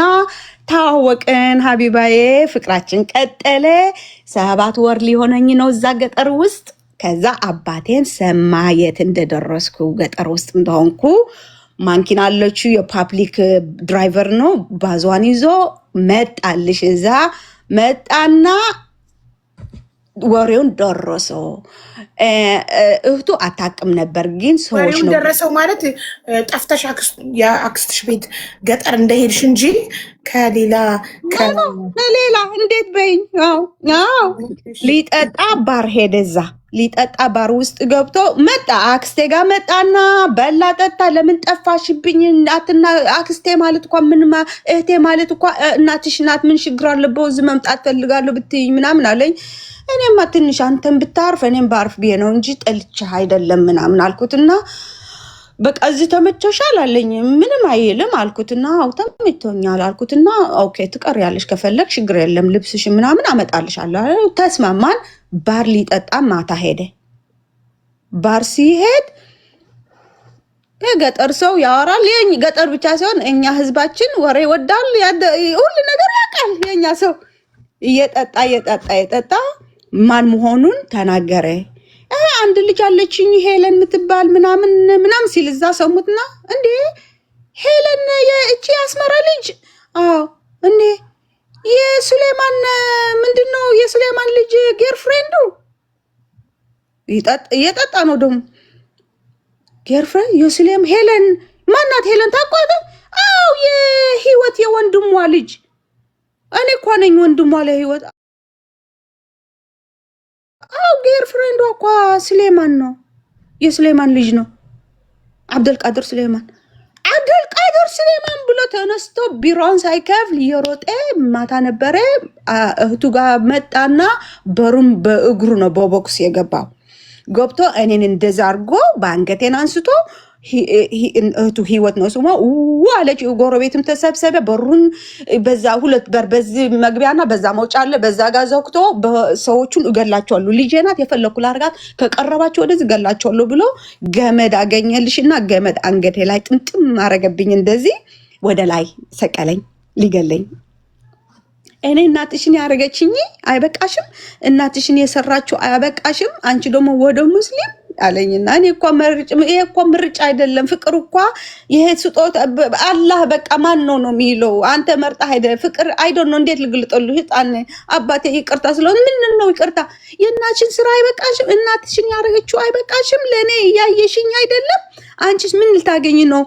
S3: ታወቀን። ሀቢባዬ ፍቅራችን ቀጠለ። 7 ወር ሊሆነኝ ነው እዛ ገጠር ውስጥ። ከዛ አባቴን ሰማ የት እንደደረስኩ ገጠር ውስጥ እንደሆንኩ። ማንኪና አለችው የፓብሊክ ድራይቨር ነው። ባዟን ይዞ መጣልሽ እዛ መጣና ወሬውን ደረሰው። እህቱ አታውቅም ነበር ግን ሰዎች ነው
S2: ደረሰው ማለት ጠፍተሽ የአክስትሽ ቤት ገጠር እንደሄድሽ እንጂ ከሌላ
S3: እንዴት በይኝ። ሊጠጣ ባር ሄደዛ ሊጠጣ ባር ውስጥ ገብቶ መጣ። አክስቴ ጋር መጣና በላ ጠጣ። ለምን ጠፋሽብኝ? እናትና አክስቴ ማለት እኮ ምንማ እህቴ ማለት እኮ እናትሽ ናት። ምን ችግር አለበት? እዚህ መምጣት ፈልጋለሁ ብትይኝ ምናምን አለኝ። እኔማ ትንሽ አንተን ብታርፍ እኔም ባርፍ ብዬ ነው እንጂ ጠልቼህ አይደለም ምናምን አልኩትና በቃ እዚህ ተመቸሻል አለኝ። ምንም አይልም አልኩትና አው ተመችቶኛል አልኩትና ኦኬ ትቀሪያለሽ ከፈለግሽ ችግር የለም ልብስሽ ምናምን አመጣልሻለሁ። ተስማማን። ባር ሊጠጣ ማታ ሄደ። ባር ሲሄድ የገጠር ሰው ያወራል። ገጠር ብቻ ሳይሆን እኛ ህዝባችን ወሬ ወዳል ሁሉ ነገር ያውቃል። የኛ ሰው እየጠጣ ማን መሆኑን ተናገረ። አንድ ልጅ አለችኝ ሄለን የምትባል ምናምን ሲል እዛ ሰሙትና እንዴ ሄለን የእቺ አስመራ ልጅ? አዎ እንዴ የሱሌማን ምንድነው የሱሌማን ልጅ ጌርፍሬንዱ እየጠጣ ነው ደግሞ ጌርፍሬንድ የሱሌም ሄለን ማናት? ሄለን ታቋተ? አዎ የህይወት የወንድሟ ልጅ። እኔ እኮ ነኝ ወንድሟ ለህይወት። አዎ ጌርፍሬንዷ እኮ ሱሌማን ነው የሱሌማን ልጅ ነው። አብደልቃድር ሱሌማን ብሎ ተነስቶ ቢሮውን ሳይከፍል እየሮጠ ማታ ነበረ እህቱ ጋር መጣና በሩም በእግሩ ነው በቦክስ የገባው። ገብቶ እኔን እንደዛ አድርጎ በአንገቴን አንስቶ እህቱ ህይወት ነው ስሟ አለች። ጎረቤትም ተሰብሰበ። በሩን በዛ ሁለት በር በዚህ መግቢያና በዛ መውጫ አለ። በዛ ጋር ዘግቶ ሰዎቹን እገላቸዋለሁ፣ ልጄ ናት የፈለኩ ላርጋት፣ ከቀረባቸው ወደዚህ እገላቸዋለሁ ብሎ ገመድ አገኘልሽና ገመድ አንገቴ ላይ ጥምጥም ማረገብኝ። እንደዚህ ወደ ላይ ሰቀለኝ ሊገለኝ። እኔ እናትሽን ያረገችኝ አይበቃሽም? እናትሽን የሰራችው አይበቃሽም? አንቺ ደግሞ ወደ ሙስሊም አለኝና እኔ እኮ ይሄ እኮ ምርጫ አይደለም፣ ፍቅር እኮ ይሄ ስጦታ አላህ በቃ ማን ነው የሚለው? አንተ መርጣ አይደለም ፍቅር አይደል ነው። እንዴት ልግልጥልህ? ህጣን አባቴ ይቅርታ ስለሆነ ምን ነው ይቅርታ? የእናትሽን ስራ አይበቃሽም? እናትሽን ያረገችው አይበቃሽም? ለኔ እያየሽኝ አይደለም? አንቺስ ምን ልታገኝ ነው?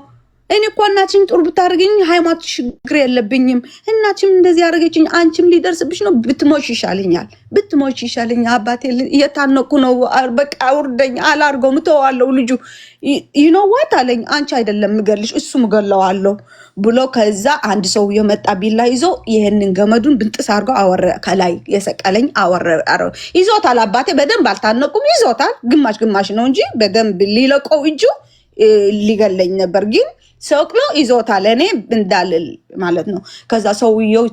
S3: እኔ እኮ እናትሽን ጥሩ ብታደርገኝ ሃይማኖት ችግር የለብኝም። እናትሽም እንደዚህ ያደረገችኝ አንቺም ሊደርስብሽ ነው። ብትሞች ይሻለኛል፣ ብትሞች ይሻለኛል። አባቴ እየታነቁ ነው። በቃ ውርደኝ፣ አላርገው፣ ምተዋለው። ልጁ ይኖዋት አለኝ። አንቺ አይደለም ምገልሽ እሱ ምገለዋለሁ ብሎ ከዛ አንድ ሰው የመጣ ቢላ ይዞ ይሄንን ገመዱን ብንጥስ አድርገው አወረ። ከላይ የሰቀለኝ አወረ ይዞታል። አባቴ በደንብ አልታነቁም፣ ይዞታል። ግማሽ ግማሽ ነው እንጂ በደንብ ሊለቀው እጁ ሊገለኝ ነበር ግን ሰቅሎ ይዞታል። እኔ እንዳልል ማለት ነው። ከዛ ሰውየው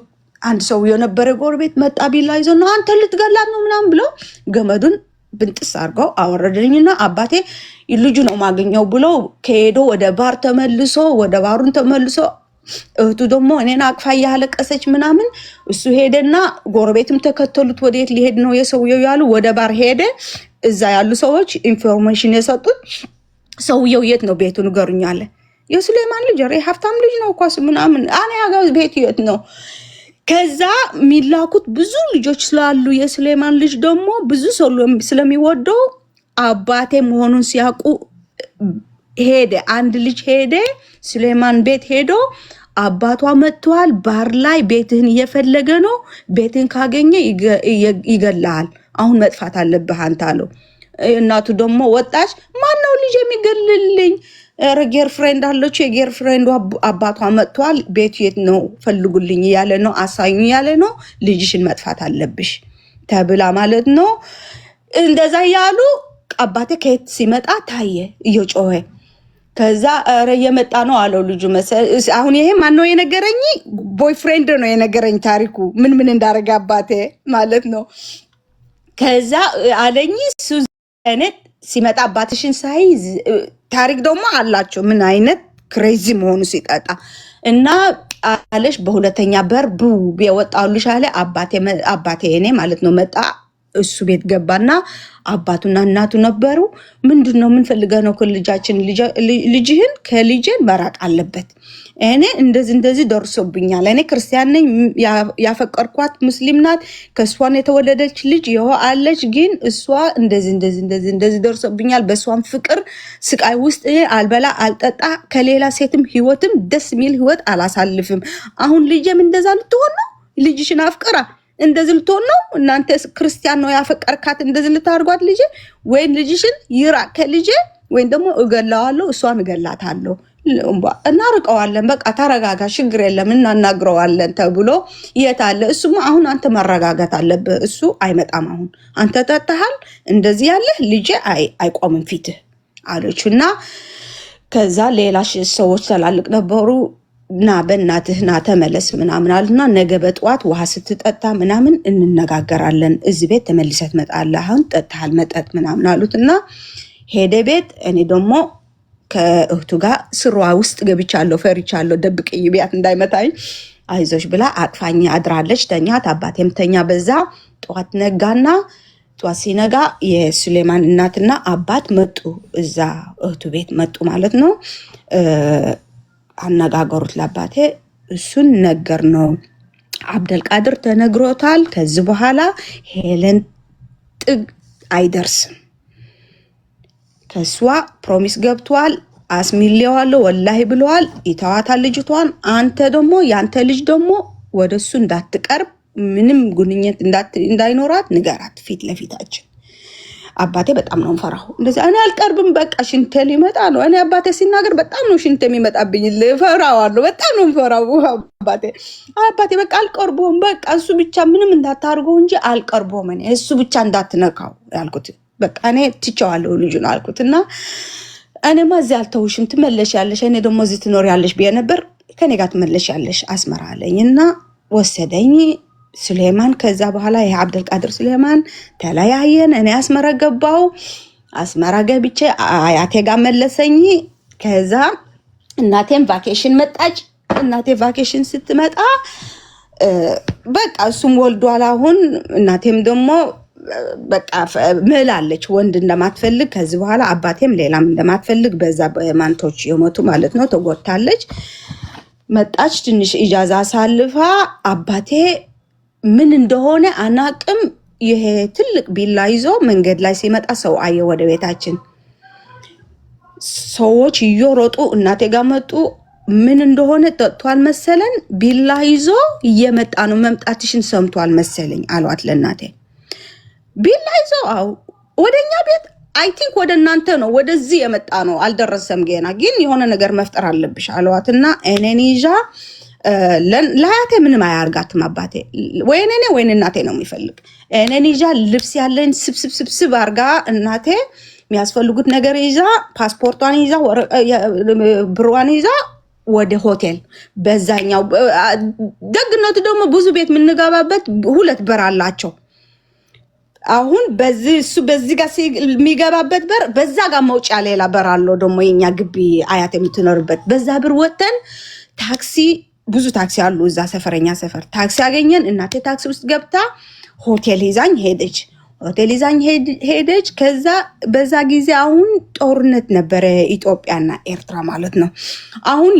S3: አንድ ሰውየው ነበረ ጎረቤት መጣ ቢላ ይዞ ነው አንተ ልትገላት ነው ምናምን ብሎ ገመዱን ብንጥስ አድርገው አወረደኝና አባቴ ልጁ ነው ማገኘው ብሎ ከሄዶ ወደ ባር ተመልሶ ወደ ባሩን ተመልሶ እህቱ ደግሞ እኔን አቅፋ ያለቀሰች ምናምን እሱ ሄደና ጎረቤትም ተከተሉት። ወዴት ሊሄድ ነው የሰውየው ያሉ ወደ ባር ሄደ። እዛ ያሉ ሰዎች ኢንፎርሜሽን የሰጡት ሰውየው የት ነው ቤቱ ንገሩኝ አለ። የሱሌማን ልጅ ሀብታም ልጅ ነው ኳስ ምናምን አኔ ያጋው ቤት የት ነው? ከዛ ሚላኩት ብዙ ልጆች ስላሉ የሱሌማን ልጅ ደግሞ ብዙ ሰው ስለሚወደው አባቴ መሆኑን ሲያውቁ ሄደ። አንድ ልጅ ሄደ ሱሌማን ቤት ሄዶ አባቷ መጥቷል፣ ባር ላይ ቤትህን እየፈለገ ነው፣ ቤትህን ካገኘ ይገላል፣ አሁን መጥፋት አለብህ አንተ አለው። እናቱ ደግሞ ወጣች። ማነው ልጅ የሚገልልኝ? ጌር ፍሬንድ አለችው። የጌር ፍሬንዱ አባቷ መጥቷል፣ ቤቱ የት ነው ፈልጉልኝ እያለ ነው፣ አሳዩኝ እያለ ነው፣ ልጅሽን መጥፋት አለብሽ ተብላ ማለት ነው። እንደዛ ያሉ አባቴ ከየት ሲመጣ ታየ እየጮኸ። ከዛ ኧረ እየመጣ ነው አለው ልጁ መሰለኝ። አሁን ይሄ ማነው የነገረኝ? ቦይፍሬንድ ነው የነገረኝ ታሪኩ ምን ምን እንዳረገ አባቴ ማለት ነው። ከዛ አለኝ ሱዛነት ሲመጣ አባትሽን ሳይ ታሪክ ደግሞ አላቸው ምን አይነት ክሬዚ መሆኑ ሲጠጣ እና አለሽ በሁለተኛ በር ቡ የወጣሉሽ አለ አባቴ እኔ ማለት ነው መጣ። እሱ ቤት ገባና አባቱና እናቱ ነበሩ። ምንድነው ምን ፈልገህ ነው? ከልጃችን ልጅህን ከልጄን መራቅ አለበት። እኔ እንደዚህ ደርሶብኛል። እኔ ክርስቲያን ነኝ፣ ያፈቀርኳት ሙስሊም ናት፣ ከሷን የተወለደች ልጅ ይኸው አለች። ግን እሷ እንደዚህ ደርሶብኛል። በሷን ፍቅር ስቃይ ውስጥ አልበላ አልጠጣ፣ ከሌላ ሴትም ህይወትም ደስ የሚል ህይወት አላሳልፍም። አሁን ልጄም እንደዛ ልትሆን ነው? ልጅሽን አፍቅራ እንደዚህ ልትሆን ነው? እናንተ ክርስቲያን ነው ያፈቀርካት እንደዚህ ልታርጓት ልጅ ወይም ልጅሽን ይራቅ ከልጅ ወይም ደግሞ እገላዋለሁ እሷን እገላታለሁ እናርቀዋለን። በቃ ተረጋጋ፣ ችግር የለም እናናግረዋለን ተብሎ የታለ እሱማ። አሁን አንተ መረጋጋት አለብህ። እሱ አይመጣም። አሁን አንተ ጠጥተሃል፣ እንደዚህ ያለህ ልጅ አይቆምም ፊትህ አለችና ከዛ ሌላ ሰዎች ተላልቅ ነበሩ። ና በእናትህ ና ተመለስ ምናምን አሉና ነገ በጠዋት ውሃ ስትጠጣ ምናምን እንነጋገራለን፣ እዚህ ቤት ተመልሰህ ትመጣለህ፣ አሁን ጠጥተሃል መጠጥ ምናምን አሉትና ሄደ ቤት። እኔ ደግሞ ከእህቱ ጋር ስሯ ውስጥ ገብቻለሁ፣ ፈሪቻለሁ፣ ደብቅኝ ቢያት እንዳይመታኝ አይዞሽ ብላ አቅፋኝ አድራለች። ተኛት፣ አባቴም ተኛ። በዛ ጠዋት ነጋና ጠዋት ሲነጋ የሱሌማን እናትና አባት መጡ፣ እዛ እህቱ ቤት መጡ ማለት ነው። አነጋገሩት ለአባቴ። እሱን ነገር ነው አብደልቃድር ተነግሮታል። ከዚህ በኋላ ሄለን ጥግ አይደርስም። ከሷ ፕሮሚስ ገብቷል፣ አስሚሌዋለሁ ወላሂ ብለዋል፣ ይተዋታል ልጅቷን። አንተ ደግሞ ያንተ ልጅ ደግሞ ወደሱ እንዳትቀርብ፣ ምንም ጉንኘት እንዳይኖራት ንገራት ፊት ለፊታችን። አባቴ በጣም ነው ፈራሁ። እንደዚህ እኔ አልቀርብም፣ በቃ ሽንቴ ሊመጣ ነው። እኔ አባቴ ሲናገር በጣም ነው ሽንቴ የሚመጣብኝ፣ ፈራዋለሁ፣ በጣም ነው ፈራው አባቴ በቃ አልቀርቦም፣ በቃ እሱ ብቻ ምንም እንዳታርገው እንጂ አልቀርቦም፣ እኔ እሱ ብቻ እንዳትነካው ያልኩት። በቃ እኔ ትቼዋለሁ ልጁን አልኩትና እኔማ እዚህ አልተውሽም ትመለሻለሽ፣ እኔ ደግሞ እዚህ ትኖሪያለሽ ብዬ ነበር። ከኔ ጋር ትመለሻለሽ አስመራ አለኝና ወሰደኝ ሱሌማን። ከዛ በኋላ ይሄ አብደልቃድር ሱሌማን ተለያየን። እኔ አስመራ ገባው። አስመራ ገብቼ አያቴ ጋር መለሰኝ። ከዛ እናቴም ቫኬሽን መጣች። እናቴ ቫኬሽን ስትመጣ በቃ እሱም ወልዷል አሁን። እናቴም ደግሞ በቃ ምላለች ወንድ እንደማትፈልግ ከዚህ በኋላ አባቴም ሌላም እንደማትፈልግ በዛ በማንቶች የሞቱ ማለት ነው ተጎድታለች። መጣች ትንሽ ኢጃዛ አሳልፋ አባቴ ምን እንደሆነ አናቅም። ይሄ ትልቅ ቢላ ይዞ መንገድ ላይ ሲመጣ ሰው አየ። ወደ ቤታችን ሰዎች እየሮጡ እናቴ ጋር መጡ። ምን እንደሆነ ጠጥቷል መሰለን ቢላ ይዞ እየመጣ ነው፣ መምጣትሽን ሰምቷል መሰለኝ አሏት ለእናቴ። ቢላ ይዞ አው ወደኛ ቤት አይ ቲንክ ወደ እናንተ ነው ወደዚህ የመጣ ነው፣ አልደረሰም ገና፣ ግን የሆነ ነገር መፍጠር አለብሽ አሏትና እኔን ይዣ ለአያቴ ምንም አያርጋትም አባቴ ወይኔ ወይኔ እናቴ ነው የሚፈልግ። እኔን ይዣ ልብስ ያለን ስብስብ አርጋ እናቴ የሚያስፈልጉት ነገር ይዛ ፓስፖርቷን ይዛ ብሯን ይዛ ወደ ሆቴል በዛኛው ደግነቱ ደግሞ ብዙ ቤት የምንገባበት 2 በር አላቸው። አሁን በዚህ ጋር የሚገባበት በር በዛ ጋር መውጫ ሌላ በር አለው ደግሞ የኛ ግቢ አያት የምትኖርበት። በዛ ብር ወተን ታክሲ ብዙ ታክሲ አሉ እዛ ሰፈረኛ ሰፈር ታክሲ አገኘን። እናቴ ታክሲ ውስጥ ገብታ ሆቴል ይዛኝ ሄደች። ከዛ በዛ ጊዜ አሁን ጦርነት ነበረ ኢትዮጵያና ኤርትራ ማለት ነው። አሁን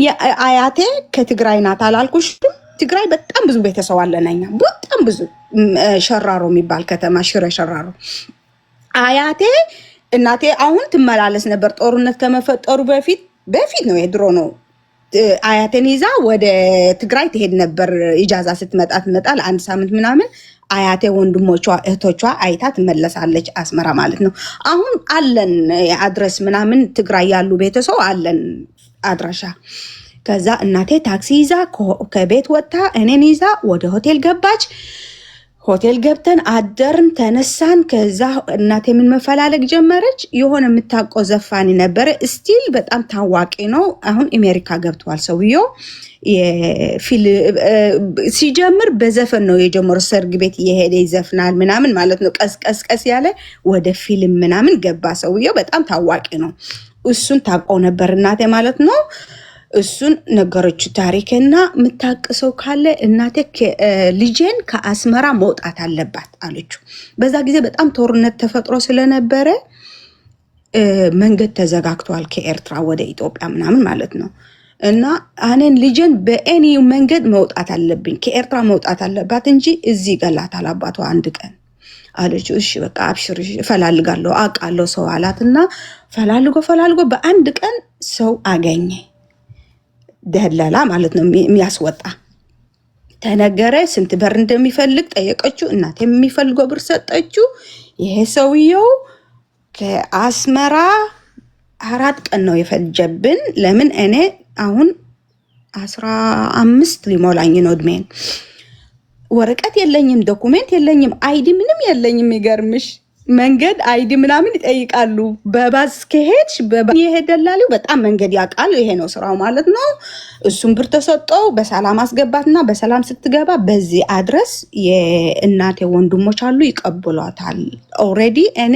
S3: አያቴ ከትግራይ ናት አላልኩሽም? ትግራይ በጣም ብዙ ቤተሰብ አለነኛ፣ በጣም ብዙ ሸራሮ የሚባል ከተማ ሽረ ሸራሮ። አያቴ እናቴ አሁን ትመላለስ ነበር ጦርነት ከመፈጠሩ በፊት ነው፣ የድሮ ነው። አያቴን ይዛ ወደ ትግራይ ትሄድ ነበር። ኢጃዛ ስትመጣ ትመጣል 1 ሳምንት ምናምን። አያቴ ወንድሞቿ እህቶቿ አይታ ትመለሳለች አስመራ ማለት ነው። አሁን አለን አድረስ ምናምን ትግራይ ያሉ ቤተሰብ አለን አድራሻ። ከዛ እናቴ ታክሲ ይዛ ከቤት ወጣ እኔን ይዛ ወደ ሆቴል ገባች። ሆቴል ገብተን አደርን፣ ተነሳን። ከዛ እናቴ ምን መፈላለግ ጀመረች። የሆነ የምታውቀው ዘፋኝ ነበረ፣ ስቲል በጣም ታዋቂ ነው። አሁን አሜሪካ ገብቷል ሰውየው። ሲጀምር በዘፈን ነው የጀመረው። ሰርግ ቤት እየሄደ ይዘፍናል ምናምን ማለት ነው። ቀስቀስ ያለ ወደ ፊልም ምናምን ገባ ሰውየው። በጣም ታዋቂ ነው። እሱን ታውቀው ነበር እናቴ ማለት ነው። እሱን ነገሮች ታሪክና የምታቅሰው ካለ እናቴ ልጄን ከአስመራ መውጣት አለባት አለችው። በዛ ጊዜ በጣም ጦርነት ተፈጥሮ ስለነበረ መንገድ ተዘጋግቷል ከኤርትራ ወደ ኢትዮጵያ ምናምን ማለት ነው። እና እኔን ልጄን በእኔ መንገድ መውጣት አለብኝ፣ ከኤርትራ መውጣት አለባት እንጂ እዚህ ገላታል አባቷ አንድ ቀን አለችው። እሺ በቃ አብሽር እፈላልጋለሁ አውቃለሁ ሰው አላትና ፈላልጎ በአንድ ቀን ሰው አገኘ። ደላላ ማለት ነው የሚያስወጣ ተነገረ። ስንት በር እንደሚፈልግ ጠየቀችው። እናቴ የሚፈልገው ብር ሰጠችው። ይሄ ሰውየው ከአስመራ 4 ቀን ነው የፈጀብን። ለምን እኔ አሁን 15 ሊሞላኝ ነው እድሜን። ወረቀት የለኝም፣ ዶኩሜንት የለኝም፣ አይዲ ምንም የለኝም። ይገርምሽ መንገድ አይዲ ምናምን ይጠይቃሉ። በባስ ከሄድሽ የሄደላሊው በጣም መንገድ ያውቃል። ይሄ ነው ስራው ማለት ነው። እሱም ብር ተሰጠው በሰላም አስገባትና በሰላም ስትገባ በዚህ አድረስ የእናቴ ወንድሞች አሉ ይቀበሏታል። ኦልሬዲ እኔ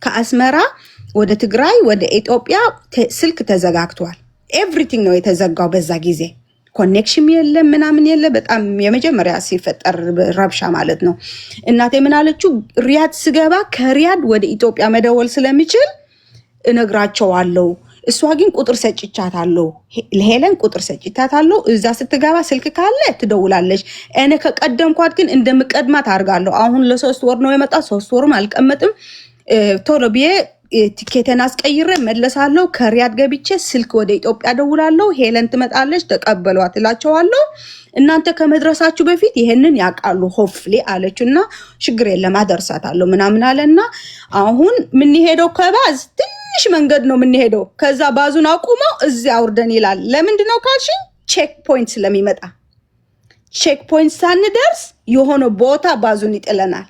S3: ከአስመራ ወደ ትግራይ ወደ ኢትዮጵያ ስልክ ተዘጋግቷል። ኤቭሪቲንግ ነው የተዘጋው በዛ ጊዜ። ኮኔክሽን የለም ምናምን የለ። በጣም የመጀመሪያ ሲፈጠር ረብሻ ማለት ነው። እናቴ ምን አለችው? ሪያድ ስገባ ከሪያድ ወደ ኢትዮጵያ መደወል ስለሚችል እነግራቸዋለሁ። እሷ ግን ቁጥር ሰጭቻታለሁ፣ ለሄለን ቁጥር ሰጭቻታለሁ። እዛ ስትገባ ስልክ ካለ ትደውላለች። እኔ ከቀደምኳት ግን እንደምቀድማት አድርጋለሁ። አሁን ለ3 ወር ነው የመጣ። 3 ወርም አልቀመጥም። ቶሎ ብዬ ቲኬቴን አስቀይሬ መለሳለሁ። ከሪያድ ገብቼ ስልክ ወደ ኢትዮጵያ ደውላለሁ። ሄለን ትመጣለች፣ ተቀበሏት እላቸዋለሁ። እናንተ ከመድረሳችሁ በፊት ይሄንን ያውቃሉ ሆፍሊ አለችና ችግር የለም አደርሳታለሁ ምናምን አለና አሁን የምንሄደው ከባዝ ትንሽ መንገድ ነው የምንሄደው። ከዛ ባዙን አቁመው እዚያ አውርደን ይላል። ለምንድን ነው ካልሽኝ ቼክ ፖይንት ስለሚመጣ ቼክ ፖይንት ሳንደርስ የሆነ ቦታ ባዙን ይጥለናል።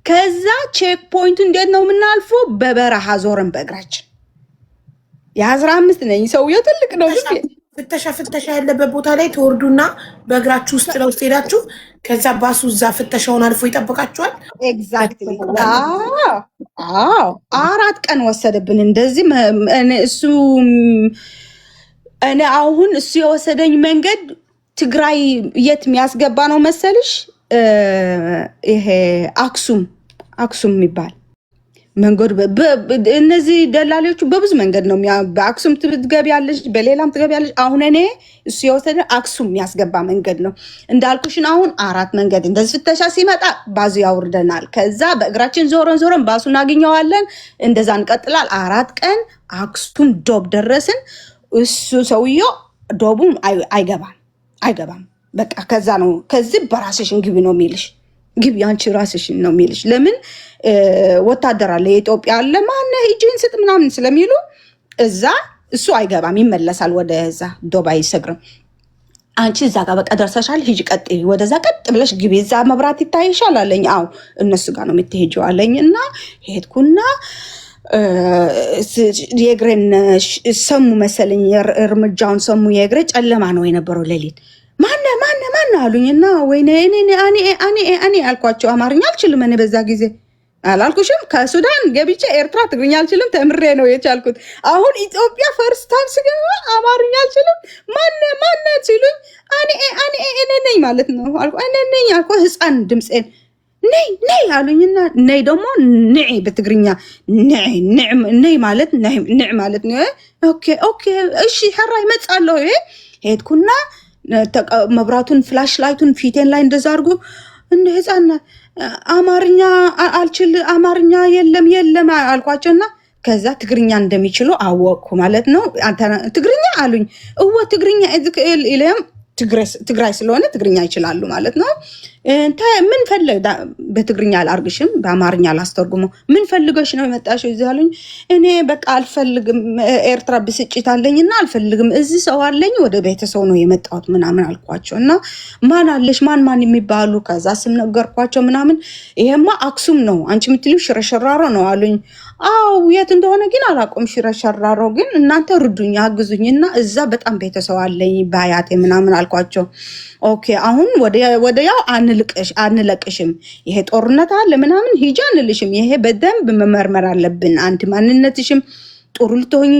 S3: ከዛ ቼክ ፖይንቱ እንዴት ነው የምናልፈው? በበረሃ ዞረን በእግራችን የ15 ነኝ። ሰውዬው ትልቅ ነው።
S2: ፍተሻ ያለበት ቦታ ላይ ተወርዱና በእግራችሁ ውስጥ ለውስጥ ሄዳችሁ ከዛ ባሱ እዛ ፍተሻውን አልፎ ይጠብቃችኋል።
S3: ኤግዛክትሊ። አዎ 4 ቀን ወሰደብን እንደዚህ። እኔ አሁን እሱ የወሰደኝ መንገድ ትግራይ የት የሚያስገባ ነው መሰልሽ? ይሄ አክሱም የሚባል መንገድ እነዚህ ደላሎቹ በብዙ መንገድ ነው። በአክሱም ትገቢያለሽ፣ በሌላም ትገቢያለሽ። አሁን እኔ እሱ የወሰደ አክሱም የሚያስገባ መንገድ ነው እንዳልኩሽን። አሁን 4 መንገድ እንደዚህ ፍተሻ ሲመጣ ባዙ ያውርደናል። ከዛ በእግራችን ዞረን ባሱ እናገኘዋለን። እንደዛ እንቀጥላል። 4 ቀን አክሱም ዶብ ደረስን። እሱ ሰውየው ዶቡም አይገባም። በቃ ከዛ ነው ከዚህ በራስሽን ግቢ ነው የሚልሽ። ግቢ አንቺ ራስሽን ነው የሚልሽ። ለምን ወታደር አለ የኢትዮጵያ አለ ማነ ሂጂን ስጥ ምናምን ስለሚሉ እዛ እሱ አይገባም፣ ይመለሳል ወደ እዛ ዶብ አይሰግርም። አንቺ እዛ ጋር በቃ ደርሰሻል፣ ሂጂ ቀጥ ወደዛ ቀጥ ብለሽ ግቢ፣ እዛ መብራት ይታይሻል አለኝ። አዎ እነሱ ጋር ነው የምትሄጂው አለኝ። እና ሄድኩና የእግሬን ሰሙ መሰለኝ፣ እርምጃውን ሰሙ። የእግሬ ጨለማ ነው የነበረው ሌሊት። ማነ አሉኝ። እና ወይኔ እኔ አልኳቸው። አማርኛ አልችልም እኔ በዛ ጊዜ አላልኩሽም? ከሱዳን ገብቼ ኤርትራ ትግርኛ አልችልም፣ ተምሬ ነው የቻልኩት። አሁን ኢትዮጵያ ፈርስት ታይም ስገባ አማርኛ አልችልም። ማነ ሲሉኝ እኔ ነኝ ማለት ነው አልኩ። እኔ ነኝ አልኩ። ህፃን ድምፄን ነይ አሉኝና ነይ ደግሞ ንዒ በትግርኛ ነይ ማለት ንዕ ማለት ነው። ኦኬ እሺ ሕራይ መጻለሁ። ሄድኩና መብራቱን ፍላሽ ላይቱን ፊቴን ላይ እንደዛ አድርጎ እንደ ህፃን አማርኛ አልችል አማርኛ የለም አልኳቸውና ከዛ ትግርኛ እንደሚችሉ አወቅኩ ማለት ነው። ትግርኛ አሉኝ። እወ ትግርኛ ኢለም ትግራይ ስለሆነ ትግርኛ ይችላሉ ማለት ነው። ምን ፈለግ በትግርኛ አላርግሽም፣ በአማርኛ አላስተርጉመው። ምን ፈልገሽ ነው የመጣሽው እዚህ አሉኝ። እኔ በቃ አልፈልግም፣ ኤርትራ ብስጭት አለኝና አልፈልግም፣ እዚህ ሰው አለኝ፣ ወደ ቤተሰው ነው የመጣሁት ምናምን አልኳቸው። እና ማን አለሽ ማን የሚባሉ ከዛ ስም ነገርኳቸው ምናምን። ይሄማ አክሱም ነው አንቺ የምትልው ሽረሸራሮ ነው አሉኝ። አው የት እንደሆነ ግን አላቆም። ሽረሸራሮ ግን እናንተ ርዱኝ አግዙኝና እዛ በጣም ቤተሰው አለኝ ባያቴ ምናምን አልኳቸው። ኦኬ አሁን ወደ ያው አንለቅሽም፣ ይሄ ጦርነት አለ ምናምን ሂጂ አንልሽም። ይሄ በደንብ መመርመር አለብን። አንድ ማንነትሽም ጥሩ ልትሆኝ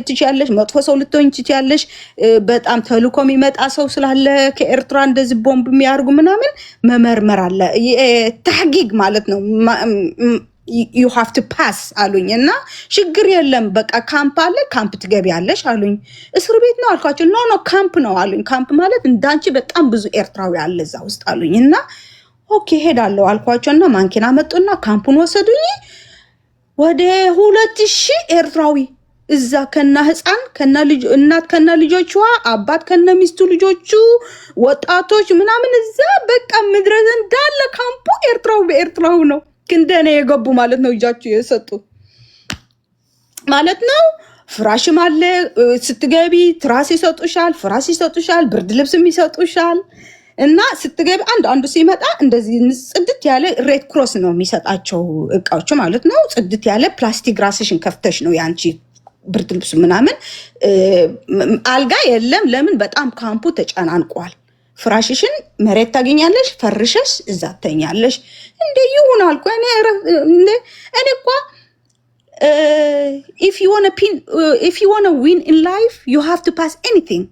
S3: ትችያለሽ፣ መጥፎ ሰው ልትሆኝ ትችያለሽ። በጣም ተልኮ የሚመጣ ሰው ስላለ ከኤርትራ እንደዚህ ቦምብ የሚያርጉ ምናምን መመርመር አለ። ተሕጊግ ማለት ነው። you have to pass አሉኝ። እና ችግር የለም በቃ ካምፕ አለ፣ ካምፕ ትገቢያለሽ አሉኝ። እስር ቤት ነው አልኳቸው። ኖ ካምፕ ነው አሉኝ። ካምፕ ማለት እንዳንቺ በጣም ብዙ ኤርትራዊ አለ እዛ ውስጥ አሉኝ። እና ኦኬ ሄዳለሁ አልኳቸው። እና ማንኪና መጡና ካምፑን ወሰዱኝ። ወደ 2000 ኤርትራዊ እዛ ከና ህፃን ከና ልጅ እናት ከና ልጆቿ አባት ከና ሚስቱ ልጆቹ ወጣቶች ምናምን እዛ በቃ ምድረ እንዳለ ካምፑ ኤርትራው በኤርትራው ነው። እንደኔ የገቡ ማለት ነው። እጃችሁ የሰጡ ማለት ነው። ፍራሽም አለ ስትገቢ፣ ትራስ ይሰጡሻል፣ ፍራሽ ይሰጡሻል፣ ብርድ ልብስም ይሰጡሻል። እና ስትገቢ አንዱ ሲመጣ እንደዚህ ጽድት ያለ ሬድ ክሮስ ነው የሚሰጣቸው እቃዎች ማለት ነው። ጽድት ያለ ፕላስቲክ ራስሽን ከፍተሽ ነው ያንቺ ብርድ ልብስ ምናምን። አልጋ የለም። ለምን? በጣም ካምፑ ተጨናንቋል። ፍራሽሽን መሬት ታገኛለሽ፣ ፈርሸሽ እዛ ተኛለሽ። እንደ ይሁን አልኩ እኔ እኮ if you want to win in life you have to pass anything